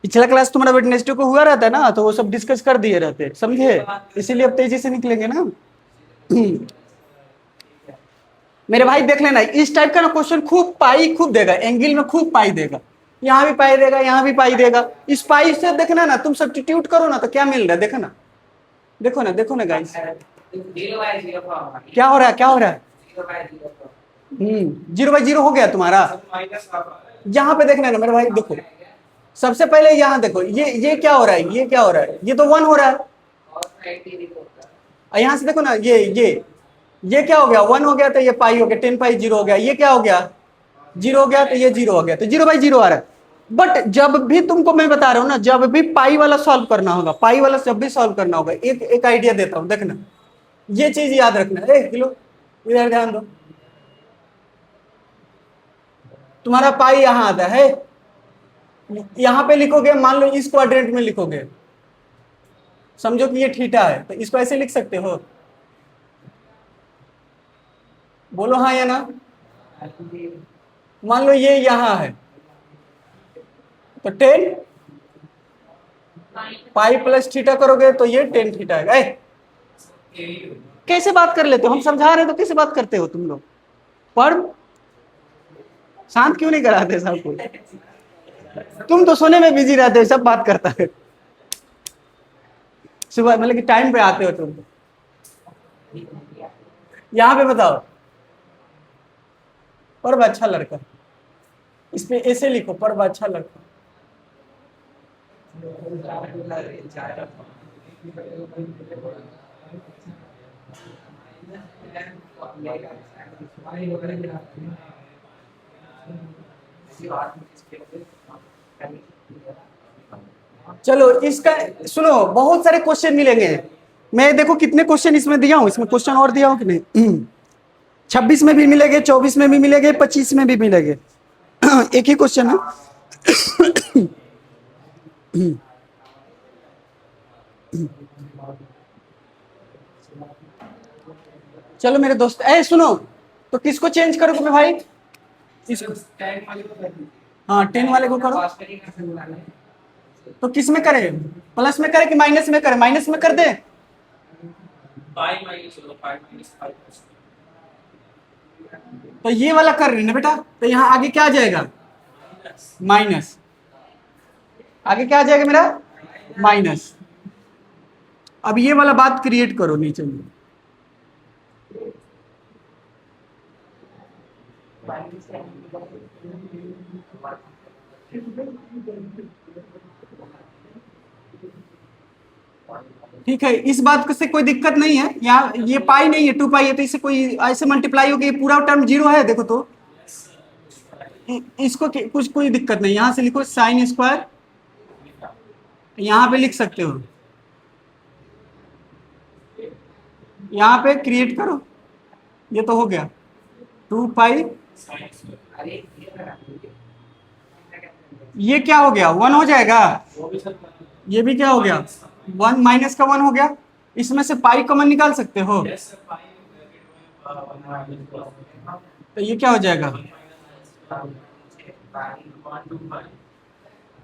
पिछला क्लास तुम्हारा वेडनेसडे को हुआ रहता है ना, तो वो सब डिस्कस कर दिए रहते, समझे? इसीलिए अब तेजी से निकलेंगे ना। मेरे भाई देख लेना, इस टाइप का ना क्वेश्चन खूब पाई खूब देगा, एंगल में खूब पाई देगा, यहाँ भी पाई देगा, यहाँ भी पाई देगा। इस पाई से देखना ना, तुम सब्स्टिट्यूट करो ना तो क्या मिल रहा है, देखो ना, देखो ना, देखो ना गाइस, क्या हो रहा है, क्या हो रहा है? 0/0 हो गया तुम्हारा। यहाँ पे देखना ना मेरे भाई, देखो सबसे पहले यहाँ देखो, ये क्या हो रहा है, ये क्या हो रहा है, ये तो 1 हो रहा है। यहाँ से देखो ना, ये क्या हो गया, 1 हो गया तो ये पाई हो गया, 10 पाई 0 हो गया, ये क्या हो गया, 0 हो गया तो ये 0 हो गया, तो 0/0 आ रहा है। बट जब भी तुमको मैं बता रहा हूँ ना, जब भी पाई वाला सॉल्व करना होगा, पाई वाला जब भी सॉल्व करना होगा, एक आइडिया देता हूँ, देखना, ये चीज याद रखना। किलो इधर ध्यान दो, तुम्हारा पाई यहाँ आता है, यहाँ पे लिखोगे, मान लो इस क्वाड्रेंट में लिखोगे, समझो कि ये थीटा है, तो इसको ऐसे लिख सकते हो, बोलो हाँ या ना। मान लो ये यहाँ है, तो 10 पाई प्लस थीटा करोगे तो ये 10 थीटा है। कैसे बात कर लेते हो, हम समझा रहे हो तो कैसे बात करते हो तुम लोग? पर शांत क्यों नहीं कराते सबको? तुम तो सोने में बिजी रहते हो, सब बात करता है। सुबह मतलब कि टाइम पे आते हो तुम। यहाँ पे बताओ, पर्व अच्छा लड़का, इस पे ऐसे लिखो, पर्व अच्छा लड़का। चलो इसका सुनो, बहुत सारे क्वेश्चन मिलेंगे, मैं देखो कितने क्वेश्चन इसमें दिया हूं, इसमें क्वेश्चन और दिया हूं कि नहीं। 26 में भी मिलेंगे, 24 में भी मिलेंगे, 25 में भी मिलेंगे। एक ही क्वेश्चन है। चलो मेरे दोस्त, सुनो, तो किसको चेंज करोगे भाई? इसको, टेन वाले को कर दीजिए। हाँ 10 वाले को करो। तो किस में करे, प्लस में करे कि माइनस में करे? माइनस में कर दे। 5 माइनस होगा, 5 माइनस 5 प्लस तो ये वाला कर रहे हैं ना बेटा, तो यहाँ आगे क्या आ जाएगा? माइनस। माइनस। आगे क्या आ जाएगा मेरा? माइनस। अब ये वाला बात क्रिएट करो नीचे में। ठीक है, इस बात से कोई दिक्कत नहीं है। यहाँ ये पाई नहीं है, 2 पाई है, तो इससे कोई ऐसे मल्टीप्लाई होगी, पूरा टर्म 0 है देखो तो। इसको कुछ कोई दिक्कत नहीं, यहां से लिखो साइन स्क्वायर, यहां पे लिख सकते हो, यहां पे क्रिएट करो। ये तो हो गया 2 पाई। ये क्या हो गया? 1 हो जाएगा। वो भी सर ये भी क्या हो गया? 1 माइनस का 1 हो गया। इसमें से पाई कॉमन निकाल सकते हो, यस सर, 5 1 माइनस तो ये क्या हो जाएगा? 1 2 5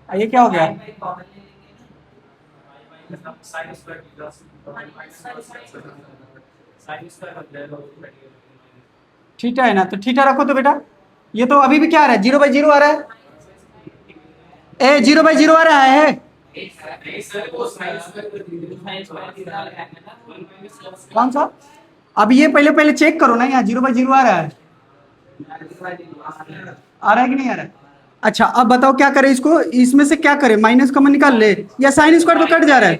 ये क्या हो गया? Sine square plus sine square plus theta है ना, तो थीटा रखो तो बेटा। ये तो अभी भी क्या आ रहा है? 0/0 आ रहा है। 0/0 आ रहा है। नहीं सर, वो साइन स्क्वायर कर दीजिए, साइन स्क्वायर है ना 1 माइनस कौन सा? अब ये पहले पहले चेक करो ना, यहाँ 0/0 आ रहा है। आ रहा है कि नहीं आ रहा है? अच्छा, अब बताओ क्या करें इसको, इसमें से क्या करें? माइनस कॉमन निकाल ले, या साइन स्क्वायर तो कट जा रहा है,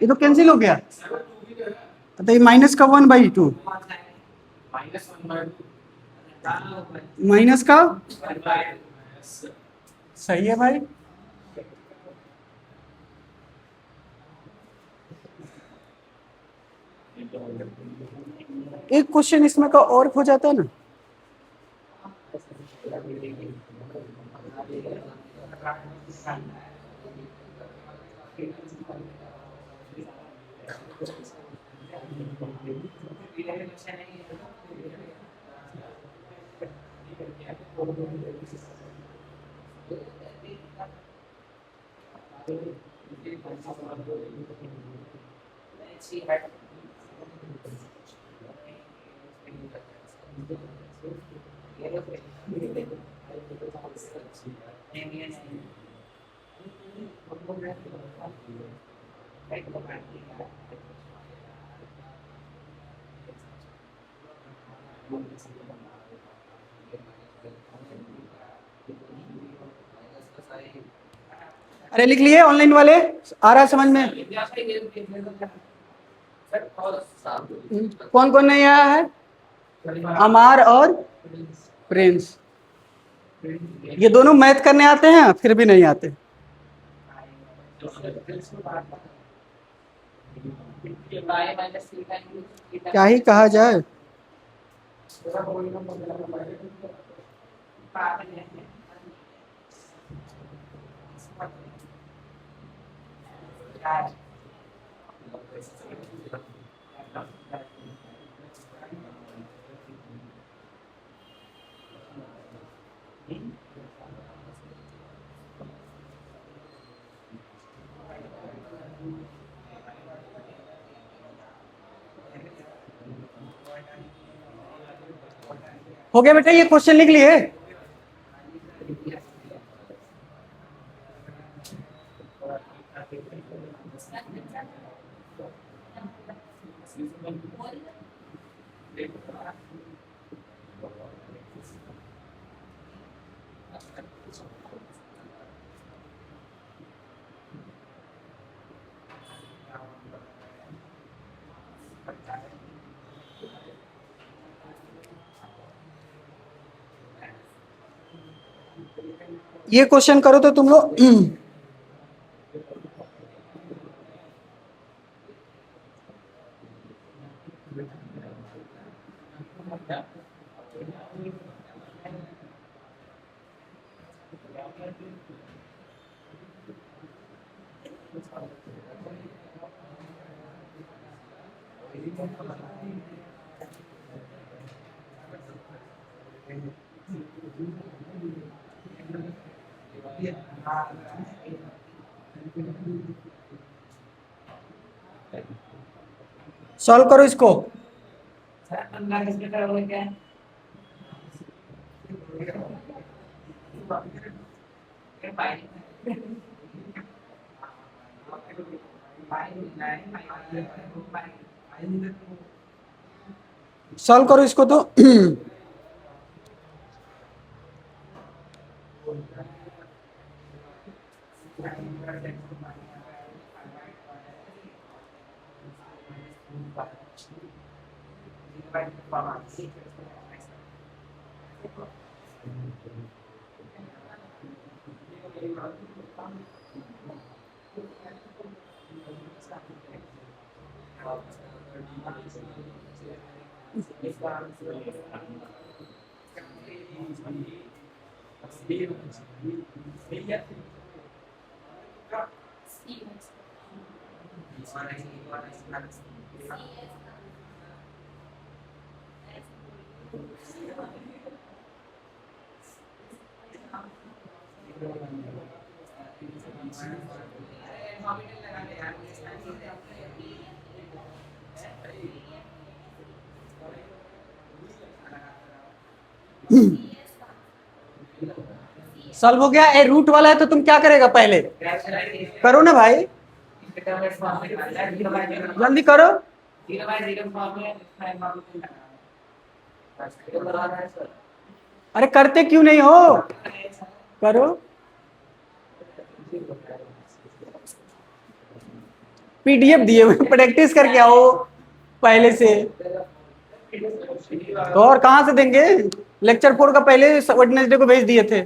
ये तो कैंसिल हो गया। तो ये माइनस का 1/2, माइनस 1/2 माइनस का, 1/2 सही है भाई। एक क्वेश्चन इसमें का और हो जाता है ना। अरे लिख लिए ऑनलाइन वाले, आ रहा है समझ में? कौन कौन नहीं आया है? अमार और प्रिंस, ये दोनों मैथ करने आते हैं फिर भी नहीं आते। क्या ही कहा जाए। हो गया बेटा, ये क्वेश्चन लिख लिए? ये क्वेश्चन करो तो तुम लोग सॉल्व करो इसको। सॉल्व करो इसको तो। सॉल्व हो गया। ए रूट वाला है तो तुम क्या करेगा पहले? करो ना भाई, जल्दी करो। अरे करते क्यों नहीं हो? करो। पीडीएफ दिए हुए, प्रैक्टिस करके आओ पहले से। तो और कहाँ से देंगे? लेक्चर 4 का पहले वेडनेसडे को भेज दिए थे।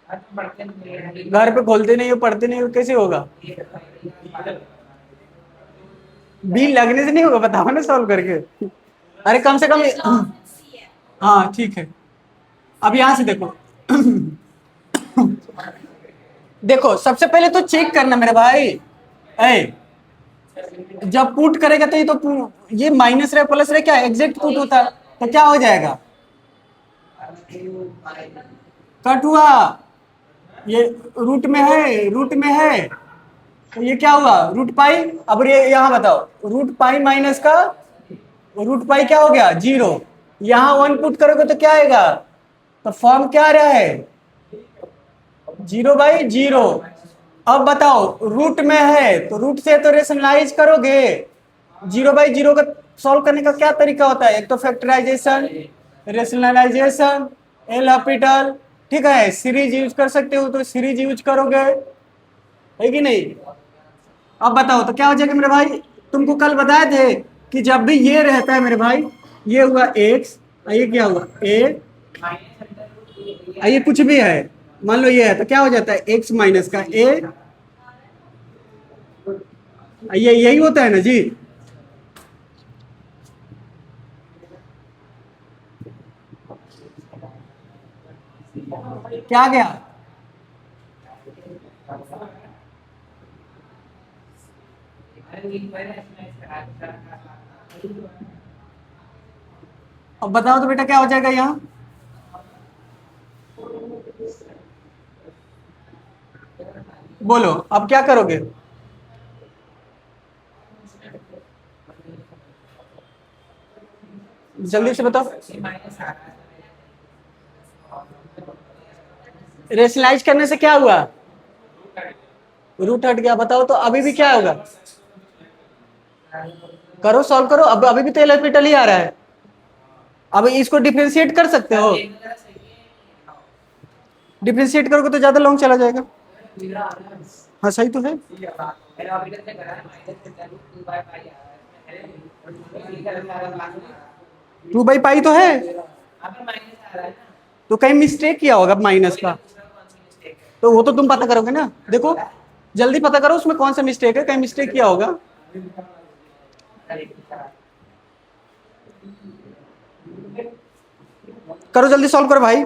घर पे खोलते नहीं हो, पढ़ते नहीं हो, कैसे होगा? बिल लगने से नहीं होगा, बताओ ना सॉल्व करके। अरे कम से कम। हाँ ठीक है। अब यहां से देखो। देखो सबसे पहले तो चेक करना मेरे भाई। ए, जब पुट करेगा तो ये माइनस रहे प्लस रहे, क्या एग्जैक्ट पुट होता है? तो क्या हो जाएगा? कट हुआ। ये रूट में है, रूट में है, तो ये क्या हुआ? Root pi. अब ये यहां बताओ, रूट पाई माइनस का रूट पाई क्या हो गया? 0। यहां 1 पुट करोगे तो क्या आएगा? तो फॉर्म क्या आ रहा है? 0/0। अब बताओ रूट में है तो रूट से तो रेशनलाइज करोगे। 0/0 का सॉल्व करने का क्या तरीका होता है? एक तो फैक्टराइजेशन, रेशनलाइजेशन, एल हॉपिटल, ठीक है। सीरीज यूज कर सकते हो तो सीरीज यूज करोगे, है कि नहीं? अब बताओ तो क्या हो जाएगा मेरे भाई? तुमको कल बताए थे कि जब भी ये रहता है मेरे भाई, ये हुआ x, ये क्या हुआ a, ये कुछ भी है, मान लो ये है, तो क्या हो जाता है? x माइनस का a, ये यही होता है ना जी। क्या गया? अब बताओ तो बेटा क्या हो जाएगा यहाँ? बोलो अब क्या करोगे? जल्दी से बताओ। रेशनलाइज करने से क्या हुआ? रूट हट गया। बताओ तो अभी भी क्या होगा? करो, सॉल्व करो। अब अभी भी तो एल हॉपिटल ही आ रहा है। अब इसको डिफरेंशिएट कर सकते हो। डिफरेंशिएट करोगे तो ज्यादा लॉन्ग चला जाएगा। हाँ सही तो है। 2/पाई तो है, तो कहीं मिस्टेक किया होगा माइनस का, तो वो तो तुम पता करोगे ना। देखो जल्दी पता करो उसमें कौन सा मिस्टेक है, कहीं मिस्टेक किया होगा। करो जल्दी, सॉल्व करो भाई।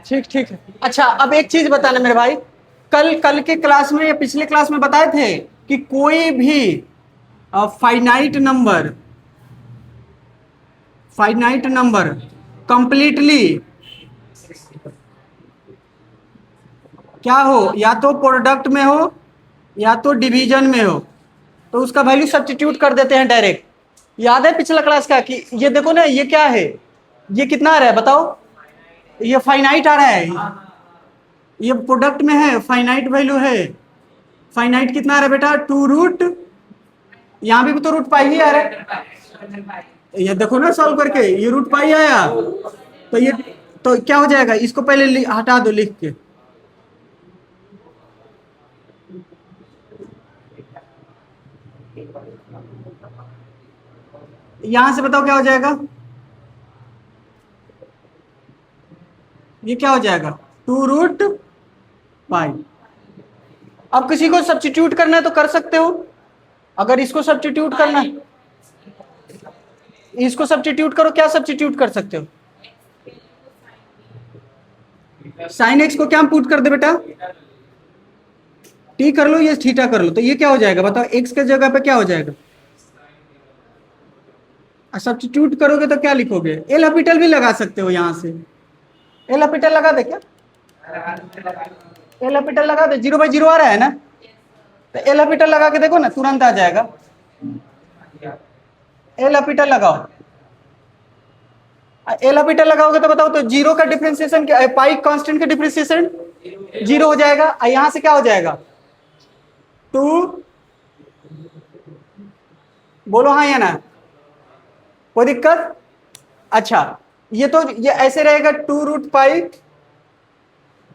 ठीक ठीक है। अच्छा अब एक चीज बताना मेरे भाई, कल कल के क्लास में या पिछले क्लास में बताए थे कि कोई भी फाइनाइट नंबर कंप्लीटली क्या हो, या तो प्रोडक्ट में हो या तो डिवीजन में हो, तो उसका वैल्यू सब्स्टिट्यूट कर देते हैं डायरेक्ट। याद है पिछला क्लास का कि ये देखो ना, ये क्या है, ये कितना आ रहा है बताओ, ये फाइनाइट आ रहा है, ये प्रोडक्ट में है, फाइनाइट वैल्यू है। फाइनाइट कितना आ रहा है बेटा, 2 रूट, यहाँ भी तो रूट पाई ही आ रहा है, ये देखो ना सॉल्व करके, ये रूट पाई आया, तो ये तो क्या हो जाएगा, इसको पहले हटा दो लिख के, यहां से बताओ क्या हो जाएगा, ये क्या हो जाएगा, 2 रूट पाई। अब किसी को सब्स्टिट्यूट करना है तो कर सकते हो, अगर इसको सब्स्टिट्यूट करना है, इसको सब्स्टिट्यूट करो, क्या सब्स्टिट्यूट कर सकते हो, साइन एक्स को क्या पुट कर दे बेटा, टी कर लो, ये थीटा कर लो, तो ये क्या हो जाएगा बताओ, एक्स के जगह पे क्या हो जाएगा, सब्स्टिट्यूट करोगे तो क्या लिखोगे, एल हॉपिटल भी लगा सकते हो, यहां से एल हॉपिटल लगा दे क्या, एल हॉपिटल लगा दे, 0/0 आ रहा है ना, तो एल हॉपिटल लगा के देखो ना, तुरंत आ जाएगा, एल हॉपिटल लगाओ, एल हॉपिटल लगाओगे तो बताओ, तो 0 का डिफरेंशिएशन क्या है, पाई कांस्टेंट का डिफरेंशिएशन 0 हो जाएगा, और यहां से क्या हो जाएगा 2, बोलो हाँ या ना, कोई दिक्कत। अच्छा ये तो ये ऐसे रहेगा 2 रूट पाई,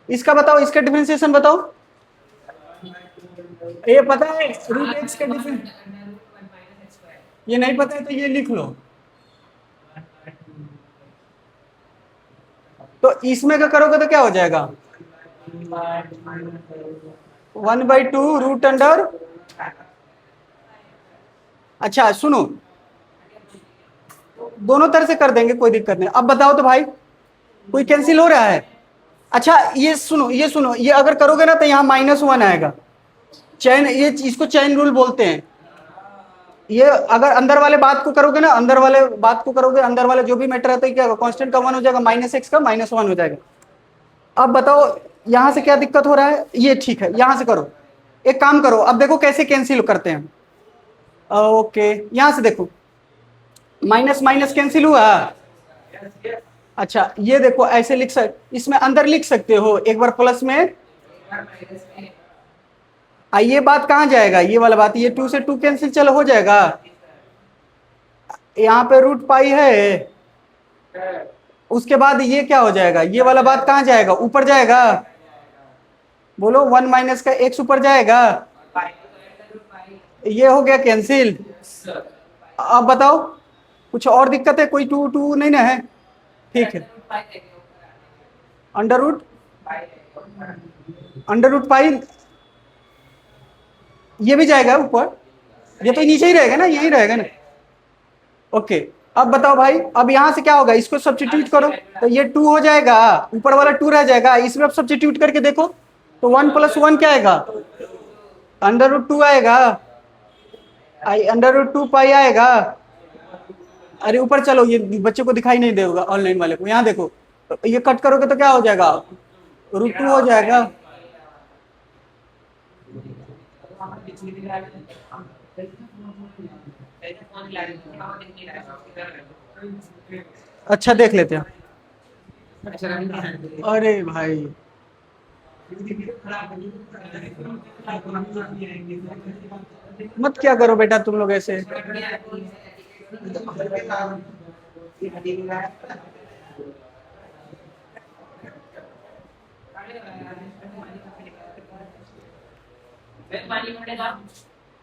इसका बताओ, इसका डिफरेंशिएशन बताओ, ये पता है रूट एक्स का डिफरेंस, ये नहीं पता है तो ये लिख लो, तो इसमें का करोगे तो क्या हो जाएगा 1/2 रूट अंडर, अच्छा सुनो, दोनों तरह से कर देंगे कोई दिक्कत नहीं। अब बताओ तो भाई, कोई कैंसिल हो रहा है, अच्छा ये सुनो, ये सुनो, ये अगर करोगे ना तो यहाँ -1 आएगा, चैन, ये इसको चैन रूल बोलते हैं, ये अगर अंदर वाले बात को करोगे ना, अंदर वाले बात को करोगे, अंदर वाले जो भी मैटर रहता है क्या कांस्टेंट का 1 हो जाएगा, -x का -1 हो जाएगा। अब बताओ यहां से क्या दिक्कत हो रहा है, ये ठीक है, यहां से करो, एक काम करो, अब देखो कैसे कैंसिल करते हैं, ओके यहां से देखो, माइनस माइनस कैंसिल हुआ, अच्छा ये देखो ऐसे लिख इसमें अंदर लिख सकते हो एक बार प्लस में, ये बात कहाँ जाएगा, ये वाला बात, ये 2 से 2 कैंसिल चलो हो जाएगा, यहाँ पे रूट पाई है, उसके बाद ये क्या हो जाएगा, ये वाला बात कहाँ जाएगा, ऊपर जाएगा, बोलो 1 माइनस का x ऊपर जाएगा, ये हो गया कैंसिल। अब बताओ कुछ और दिक्कत है, कोई 2 नहीं ना है, ठीक है, अंडर रूट पाई, ये भी जाएगा ऊपर, ये तो नीचे ही रहेगा ना, यही रहेगा ना, ओके। अब बताओ भाई, अब यहां से क्या होगा, इसको सब्स्टिट्यूट करो, तो ये 2 हो जाएगा, ऊपर वाला 2 रह जाएगा, इसमें अब सब्स्टिट्यूट करके देखो, तो 1 + 1 क्या आएगा, √2 आएगा, √2 पाई आएगा, अरे ऊपर चलो, ये बच्चे को दिखाई नहीं देगा ऑनलाइन वाले को, यहाँ देखो, तो ये कट करोगे तो क्या हो जाएगा, √2 हो जाएगा, अच्छा देख लेते हैं, अरे भाई मत क्या करो बेटा तुम लोग ऐसे,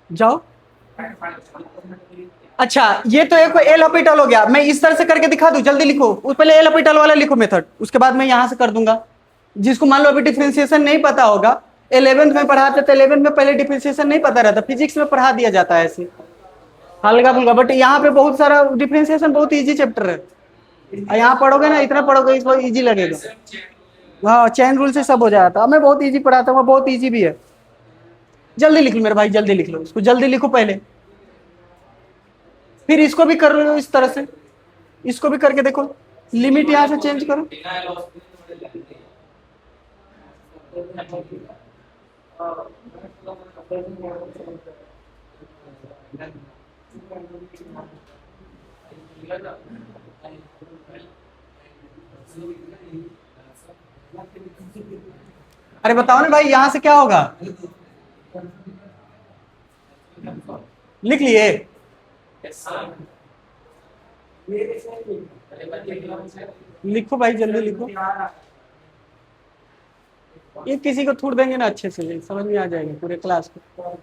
जाओ, अच्छा ये तो एक एल हॉपिटल हो गया, मैं इस तरह से करके दिखा दूं, जल्दी लिखो, पहले एल हॉपिटल वाला लिखो मेथड, उसके बाद मैं यहां से कर दूंगा, जिसको मान लो अभी डिफरेंशिएशन नहीं पता होगा, 11th में पढ़ाते थे, 11th में पहले डिफरेंशिएशन नहीं पता रहता, फिजिक्स में पढ़ा दिया जाता है ऐसे, हल्का फुल्का, बट यहाँ पे बहुत सारा डिफरेंशिएशन, बहुत इजी चैप्टर है। यहाँ पढ़ोगे ना, इतना पढ़ोगे इसको इजी लगेगा। हाँ, चैन रूल से सब हो जाता है। मैं बहुत इजी पढ़ाता हूँ, बहुत इजी भी है। जल्दी लिख लो मेरे भाई, जल्दी लिख लो इसको, जल्दी लिखो पहले, फिर इसको भी कर लो इस तरह से, इसको भी करके देखो, लिमिट यहाँ से चेंज करो। अरे बताओ ना भाई, यहाँ से क्या होगा? लिख लिए? लिखो भाई, जल्दी लिखो। ये किसी को थोड़ देंगे ना अच्छे से, समझ में आ जाएगा पूरे क्लास को।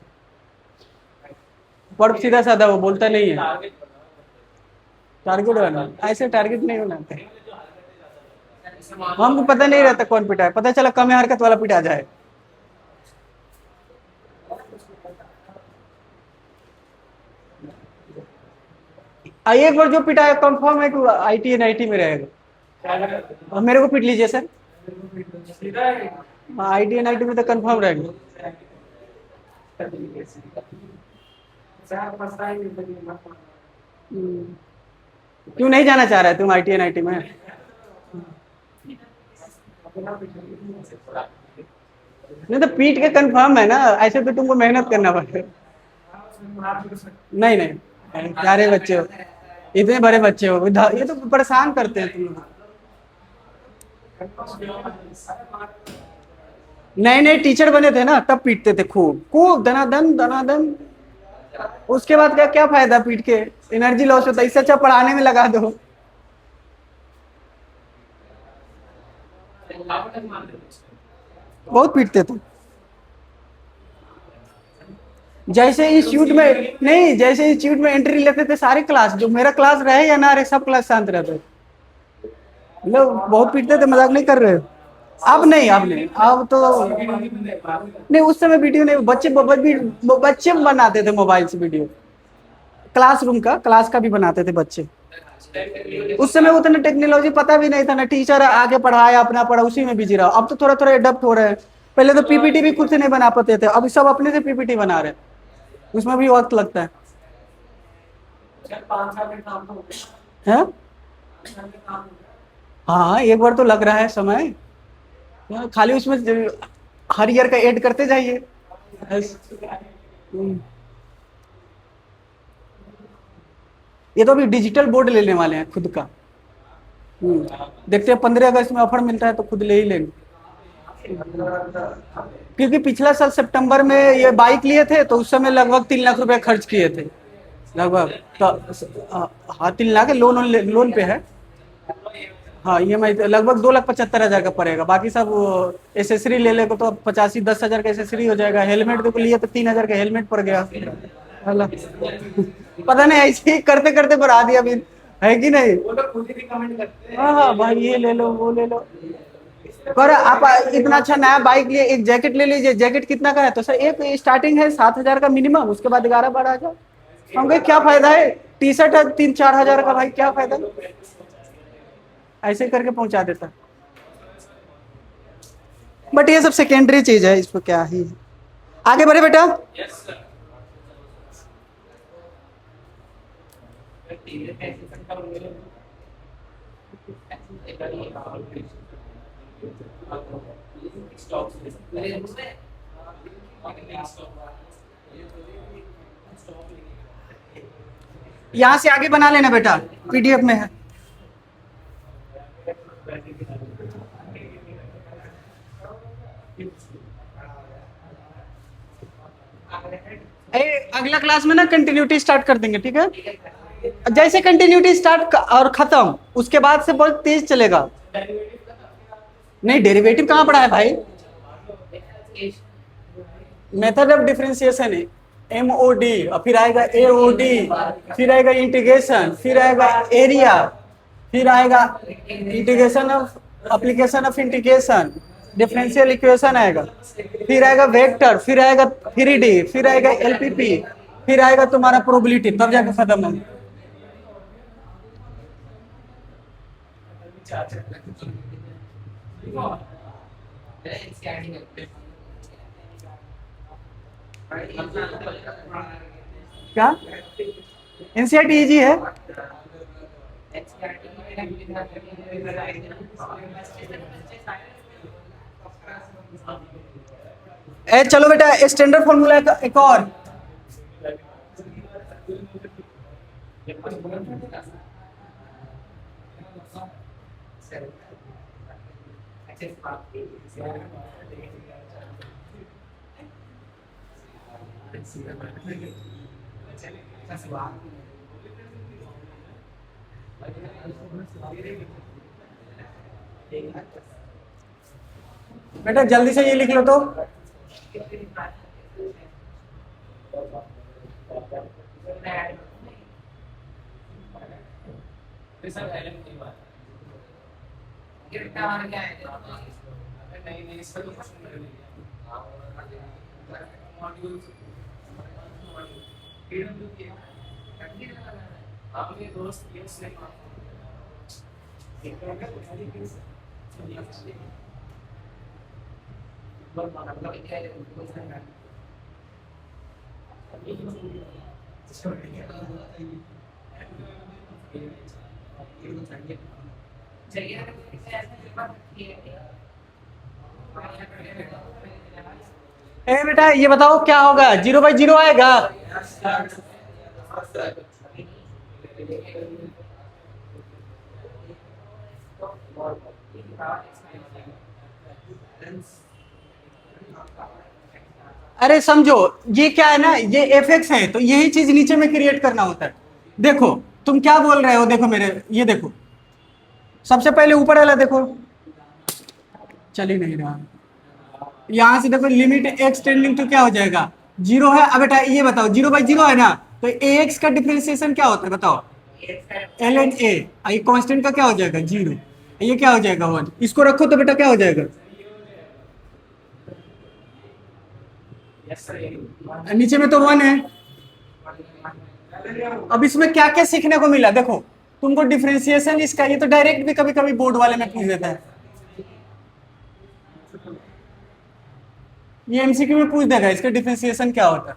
पढ़ सीधा साधा, वो बोलता नहीं है। टारगेट बना, ऐसे टारगेट नहीं बनाते। हमको पता नहीं रहता कौन पिटा है, पता चला कम हरकत वाला पिटा जाए। एक बार जो पिटा है कंफर्म है कि आईटी एनआईटी में रहेगा। और मेरे को पिट लीजिए सर, आईटी एनआईटी में तो कंफर्म रहेगा। क्यों नहीं जाना चाह रहा है तुम आईटी एनआईटी में? नहीं तो पीट के कंफर्म है ना, ऐसे तो तुमको मेहनत करना पड़ेगा। नहीं नहीं, प्यारे बच्चे हो, इतने बड़े बच्चे हो, ये तो परेशान करते हैं तुम लोग। नए नए टीचर बने थे ना, तब पीटते थे खूब खूब, दनादन दनादन। उसके बाद क्या क्या फायदा पीट के, एनर्जी लॉस होता है। इससे अच्छा पढ़ाने में लगा दो। बहुत पीटते थे। जैसे इंस्टीट्यूट में नहीं, जैसे इंस्टीट्यूट में एंट्री लेते थे, सारे क्लास, जो मेरा क्लास रहे या ना रहे, सब क्लास शांत रहते। लोग बहुत पीटते थे, मजाक नहीं कर रहे। अब नहीं, अब नहीं, अब तो नहीं। उस समय वीडियो नहीं, बच्चे बनाते थे मोबाइल से वीडियो, क्लासरूम का, क्लास का भी बनाते थे बच्चे। उस समय उतना टेक्नोलॉजी पता भी नहीं था ना, टीचर आगे पढ़ाया, अपना पढ़ा, उसी में बिजी रहा। अब तो थोड़ा थोड़ा एडप्ट हो रहे हैं। पहले तो पीपीटी भी खुद से नहीं बना पाते थे, अब सब अपने से पीपीटी बना रहे हैं, उसमें भी वक्त लगता है। है? हाँ, एक बार तो लग रहा है समय, खाली उसमें हर ईयर का ऐड करते जाइए। ये तो अभी डिजिटल बोर्ड लेने वाले हैं खुद का। देखते हैं 15 अगस्त में ऑफर मिलता है तो खुद ले ही लेंगे। क्योंकि पिछला साल सितंबर में ये बाइक लिए थे, तो उस समय लगभग 3 लाख रुपए खर्च किए थे लगभग। तो हाँ, 3 लाख लोन पे है। हाँ, EMI लगभग 2,75,000 का पड़ेगा। बाकी सब एसेसरी ले ले को तो 85-10,000 का एसेसरी हो जाएगा। हेलमेट देखो लिए तो 3,000 का हेलमेट पड़ गया। पता नहीं, ऐसे ही करते करते बढ़ा दिया अभी, है कि नहीं? वो तो खुद ही रिकमेंड करते हैं। हाँ भाई, ये ले लो, वो ले लो। पर आप इतना अच्छा नया बाइक लिए, एक जैकेट ले लीजिए। जैकेट कितना का है? तो सर एक स्टार्टिंग है 7,000 का मिनिमम, उसके बाद 11-12,000। हम कहे क्या फायदा है, टी शर्ट है 3-4 हजार का, भाई क्या फायदा। ऐसे करके पहुंचा देता। बट ये सब सेकेंडरी चीज है, इसको क्या ही है। आगे बढ़े बेटा। यहां से आगे बना लेना बेटा, पीडीएफ में है। अगला क्लास में ना कंटिन्यूटी स्टार्ट कर देंगे, ठीक है? जैसे कंटिन्यूटी स्टार्ट और खत्म, उसके बाद से बहुत तेज चलेगा। नहीं, डेरिवेटिव कहाँ पढ़ा है भाई? मेथड ऑफ डिफरेंशिएशन है, MOD, और फिर आएगा AOD, फिर आएगा इंटीग्रेशन, फिर आएगा एरिया, फिर आएगा integration of application of integration, differential equation आएगा, फिर आएगा वेक्टर, फिर आएगा 3D, फिर आएगा LPP, फिर आएगा तुम्हारा प्रोबेबिलिटी, तब जाके खत्म होगा। क्या एनसीईआरटी इजी है? चलो बेटा स्टैंडर्ड फॉर्मूला एक और। बेटा जल्दी से ये लिख लो तो। ए बेटा ये बताओ क्या होगा, 0/0 आएगा? अरे समझो ये क्या है ना, ये एफ है, तो यही चीज नीचे में क्रिएट करना होता है। देखो तुम क्या बोल रहे हो, देखो मेरे ये देखो, सबसे पहले ऊपर वाला देखो, चल ही नहीं रहा। यहां से देखो लिमिट एक्स टेंडिंग टू क्या हो जाएगा, 0 है। अब बेटा ये बताओ 0/0 है ना, तो ax का डिफरेंशिएशन क्या होता है बताओ, ln a। ये कांस्टेंट का क्या हो जाएगा 0, ये क्या हो जाएगा 1। इसको रखो तो बेटा क्या हो जाएगा, नीचे में तो 1 है। अब इसमें क्या क्या सीखने को मिला, देखो तुमको डिफरेंशिएशन इसका, ये तो डायरेक्ट भी कभी कभी बोर्ड वाले में पूछ देता है, ये एमसीक्यू में पूछ देगा इसका डिफरेंशिएशन क्या होता है।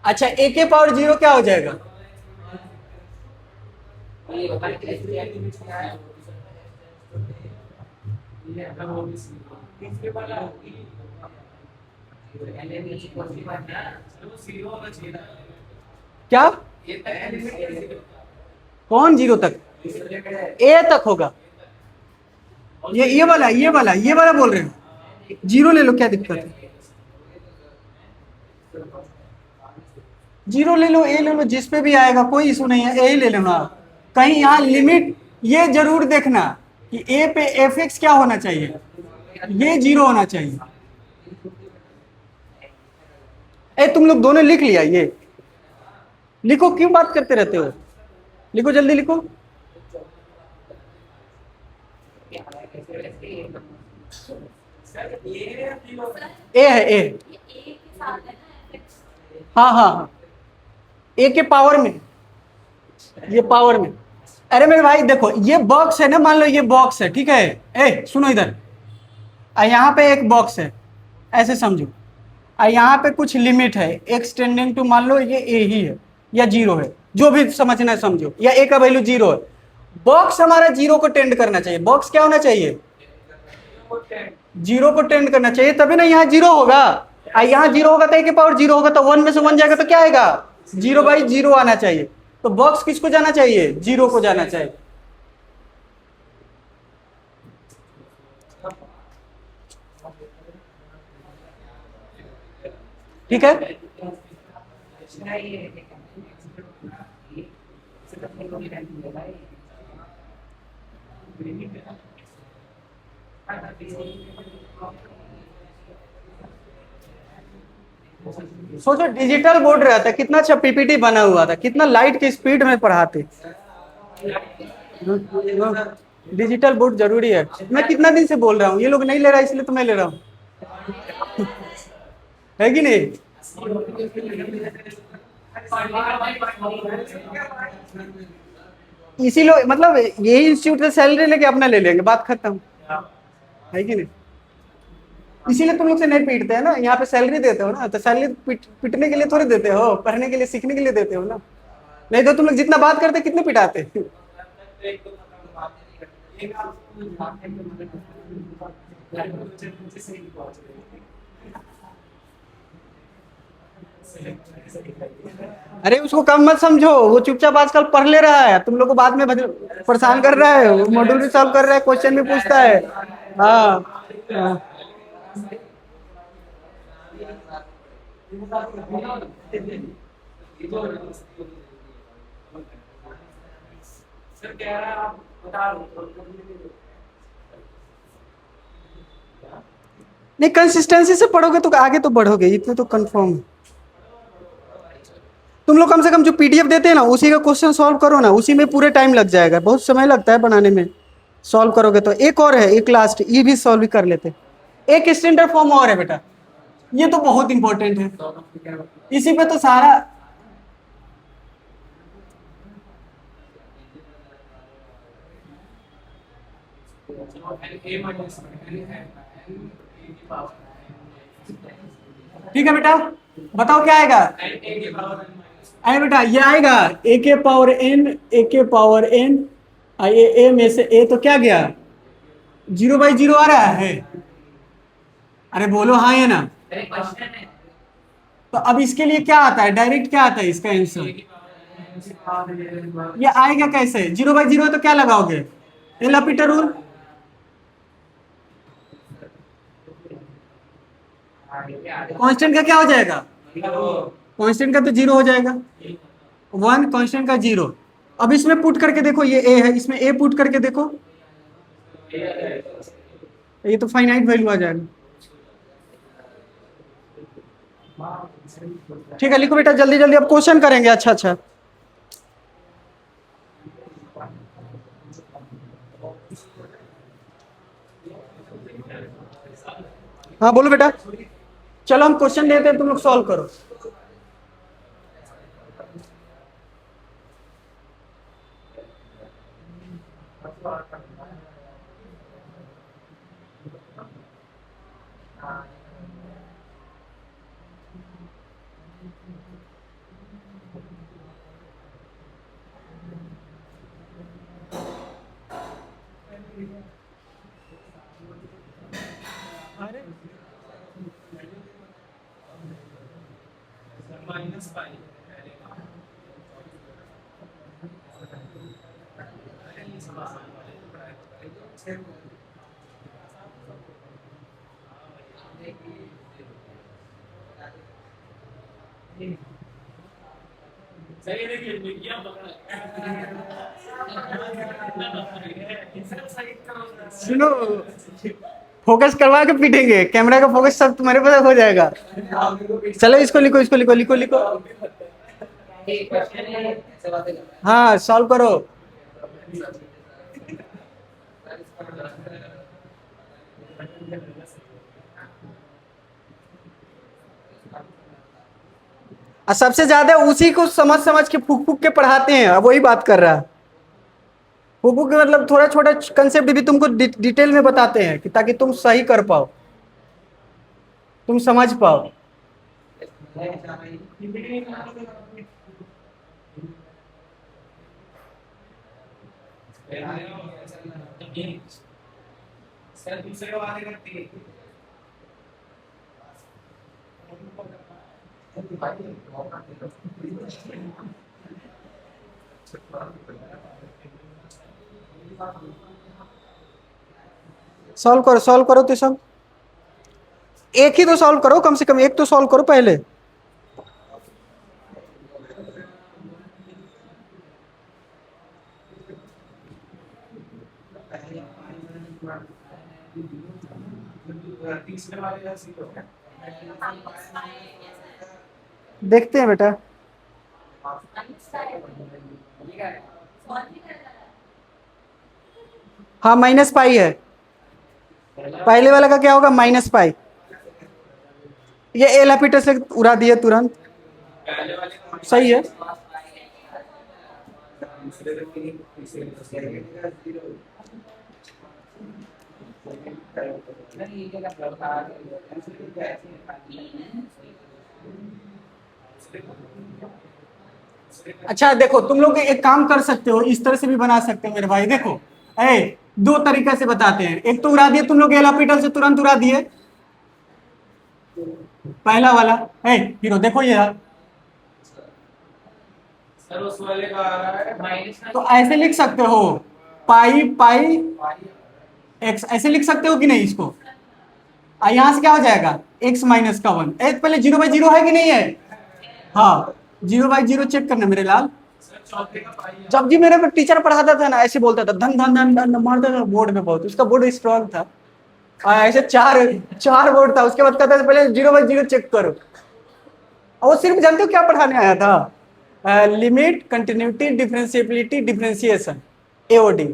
अच्छा a के पावर 0 क्या हो जाएगा, क्या कौन 0 तक, a तक होगा। ये वाला बोल रहे हो, 0 ले लो क्या दिक्कत है, 0 ले लो, a ले लो, जिस पे भी आएगा कोई इशू नहीं है, a ही ले लेना। कहीं यहाँ लिमिट ये जरूर देखना कि a पे fx क्या होना चाहिए, ये 0 होना चाहिए। तुम लोग दोनों लिख लिया, ये लिखो, क्यों बात करते रहते हो, लिखो जल्दी लिखो। ए है ए, हाँ ए के पावर में, ये पावर में। अरे मेरे भाई देखो ये बॉक्स है ना, मान लो ये बॉक्स है, ठीक है। सुनो इधर, यहाँ पे एक बॉक्स है, ऐसे समझो, यहाँ पे कुछ लिमिट है एक्स टेंडिंग टू, मान लो ये ए ही है या 0 है, जो भी समझना है समझो, या ए का वैल्यू 0 है। बॉक्स हमारा 0 को टेंड करना चाहिए, बॉक्स क्या होना चाहिए, 0 को टेंड करना चाहिए, तभी ना यहाँ 0 होगा। यहाँ 0 होगा तो ए के पावर 0 होगा, तो 1 में से 1 जाएगा तो क्या आएगा, 0/0 आना चाहिए। तो बॉक्स किसको जाना चाहिए, 0 को जाना चाहिए। ठीक है, सोचो डिजिटल बोर्ड रहता, कितना अच्छा पीपीटी बना हुआ था, कितना लाइट की स्पीड में पढ़ाते। डिजिटल बोर्ड जरूरी है, मैं कितना दिन से बोल रहा हूँ, ये लोग नहीं ले रहा इसलिए तो मैं ले रहा हूँ, है कि नहीं। इसी लोग मतलब यही इंस्टीट्यूट से सैलरी लेके अपना ले लेंगे, बात खत्म, है कि नहीं? इसीलिए तुम लोग से नहीं पीटते हैं ना, यहाँ पे सैलरी देते हो ना, तो सैलरी पीटने के लिए थोड़ी देते हो, पढ़ने के लिए सीखने के लिए देते हो ना। नहीं तो तुम लोग जितना बात करते कितने पिटाते। अरे उसको कम मत समझो, वो चुपचाप आजकल पढ़ ले रहा है, तुम लोग को बाद में परेशान कर रहा है, मॉड्यूल भी सॉल्व कर रहा है, क्वेश्चन भी पूछता है। हाँ हाँ। सर कह रहा है आप बता दो। नहीं, कंसिस्टेंसी से पढ़ोगे तो आगे तो बढ़ोगे, इतने तो कंफर्म है। तुम लोग कम से कम जो पीडीएफ देते हैं ना, उसी का क्वेश्चन सॉल्व करो ना, उसी में पूरे टाइम लग जाएगा, बहुत समय लगता है बनाने में। सॉल्व करोगे तो एक और है, एक लास्ट, ये भी सॉल्व कर लेते। एक स्टैंडर्ड फॉर्म और है बेटा, ये तो बहुत इंपॉर्टेंट है, इसी पे तो सारा। ठीक है बेटा, बताओ क्या आएगा। अरे बेटा ये आएगा ए के पावर एन, ए के पावर एन, ए में से ए तो क्या गया, 0/0 आ रहा है। अरे बोलो हाँ या ना। तो अब इसके लिए क्या आता है, डायरेक्ट क्या आता है इसका आंसर, ये आएगा कैसे, 0/0 तो क्या लगाओगे, एल हॉपिटल रूल। कांस्टेंट का क्या हो जाएगा, कांस्टेंट का तो 0 हो जाएगा, 1 कांस्टेंट का 0। अब इसमें पुट करके देखो, ये ए है, इसमें ए पुट करके देखो, ये तो फाइनाइट वैल्यू आ जाएगा। ठीक है, लिखो बेटा जल्दी जल्दी, अब क्वेश्चन करेंगे। अच्छा अच्छा, हाँ बोलो बेटा। चलो हम क्वेश्चन देते हैं, तुम लोग सॉल्व करो। सुनो, फोकस करवा के पीटेंगे, कैमरा का फोकस सब तुम्हारे पास हो जाएगा। चलो इसको लिखो, इसको लिखो, लिखो लिखो। हाँ सॉल्व करो। और सबसे ज्यादा उसी को समझ समझ के फूक फूक के पढ़ाते हैं, अब वही बात कर रहा है। फूक फूक के मतलब थोड़ा छोटा कंसेप्ट भी तुमको डिटेल में बताते हैं कि ताकि तुम सही कर पाओ, तुम समझ पाओ। सर दूसरे को आगे करती है। सॉल्व करो तो सब, एक ही तो सॉल्व करो, कम से कम एक तो सॉल्व करो पहले। तीसरे वाले का सीखो। देखते हैं बेटा, हाँ -π है, पहले वाला का क्या होगा, -π। ये एल हैपिटल से उड़ा दिए तुरंत, पहले वाले का सही है। दूसरे की तीसरे नहीं ये क्या प्रकार अच्छा देखो, तुम लोग एक काम कर सकते हो, इस तरह से भी बना सकते हो मेरे भाई। देखो दो तरीके से बताते हैं। एक तो उड़ा दिए तुम लोग एल हैपिटल से, तुरंत उड़ा दिए, पहला वाला। हीरो देखो ये रहा। सर उस वाले का आ रहा है माइनस तो ऐसे लिख सकते हो, पाई पाई एक्स, ऐसे लिख सकते हो कि नहीं इसको। यहां से क्या हो जाएगा, एक्स माइनस का 1। पहले 0/0 है कि नहीं है? हाँ, 0/0 चेक करना मेरे लाल। सर चौथे का पाई जब जी मेरे पे टीचर पढ़ाता था ना, ऐसे बोलता था धन धन धन धन मारता था बोर्ड में बहुत, उसका बोर्ड स्ट्रांग था। ऐसे चार चार बोर्ड था, उसके बाद कहता था पहले 0/0 चेक करो। और वो सिर्फ जानते हो क्या पढ़ाने आया था, limit, continuity, differentiability, differentiation, AOD.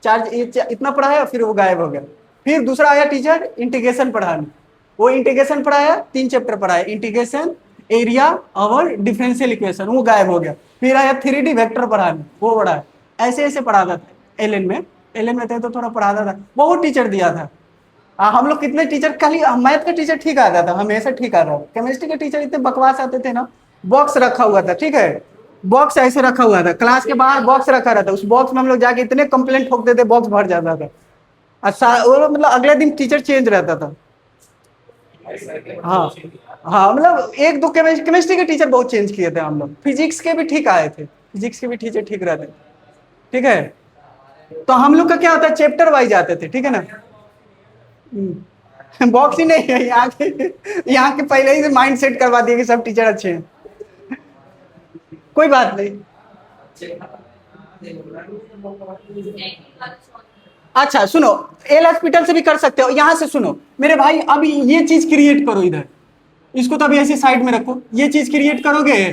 इतना पढ़ाया, फिर वो गायब हो गया। फिर दूसरा आया टीचर इंटीग्रेशन पढ़ाने, वो इंटीग्रेशन पढ़ाया, 3 चैप्टर पढ़ाया, इंटीग्रेशन, एरिया और डिफरेंशियल इक्वेशन, वो गायब हो गया। फिर आया 3D वेक्टर पढ़ाने, वो पढ़ाया। ऐसे ऐसे पढ़ाता था एलएन में। एलएन में थे तो थोड़ा पढ़ाता था, बहुत टीचर दिया था। हम लोग कितने टीचर, खाली मैथ का टीचर ठीक आता था, हमेशा ठीक आता था। केमिस्ट्री के टीचर इतने बकवास आते थे ना। बॉक्स रखा हुआ था, ठीक है, बॉक्स ऐसे रखा हुआ था, क्लास के बाहर बॉक्स रखा रहता, उस बॉक्स में हम लोग जाके इतने कंप्लेंट ठोक देते, बॉक्स भर जाता था। अच्छा, वो मतलब अगले दिन टीचर चेंज रहता था। हाँ हाँ, मतलब एक दो केमिस्ट्री के टीचर बहुत चेंज किए थे हम लोग। फिजिक्स के भी ठीक आए थे, फिजिक्स के भी टीचर ठीक रहते, ठीक है। तो हम लोग का क्या होता है, चैप्टर वाइज आते थे, ठीक है ना। बॉक्स ही नहीं है यहाँ के पहले ही से माइंड सेट करवा दिए कि सब टीचर अच्छे हैं। कोई बात नहीं। अच्छा सुनो, एल हॉस्पिटल से भी कर सकते हो। यहां से सुनो मेरे भाई, अब ये चीज क्रिएट करो इधर, इसको तो अभी ऐसे साइड में रखो। ये चीज क्रिएट करोगे,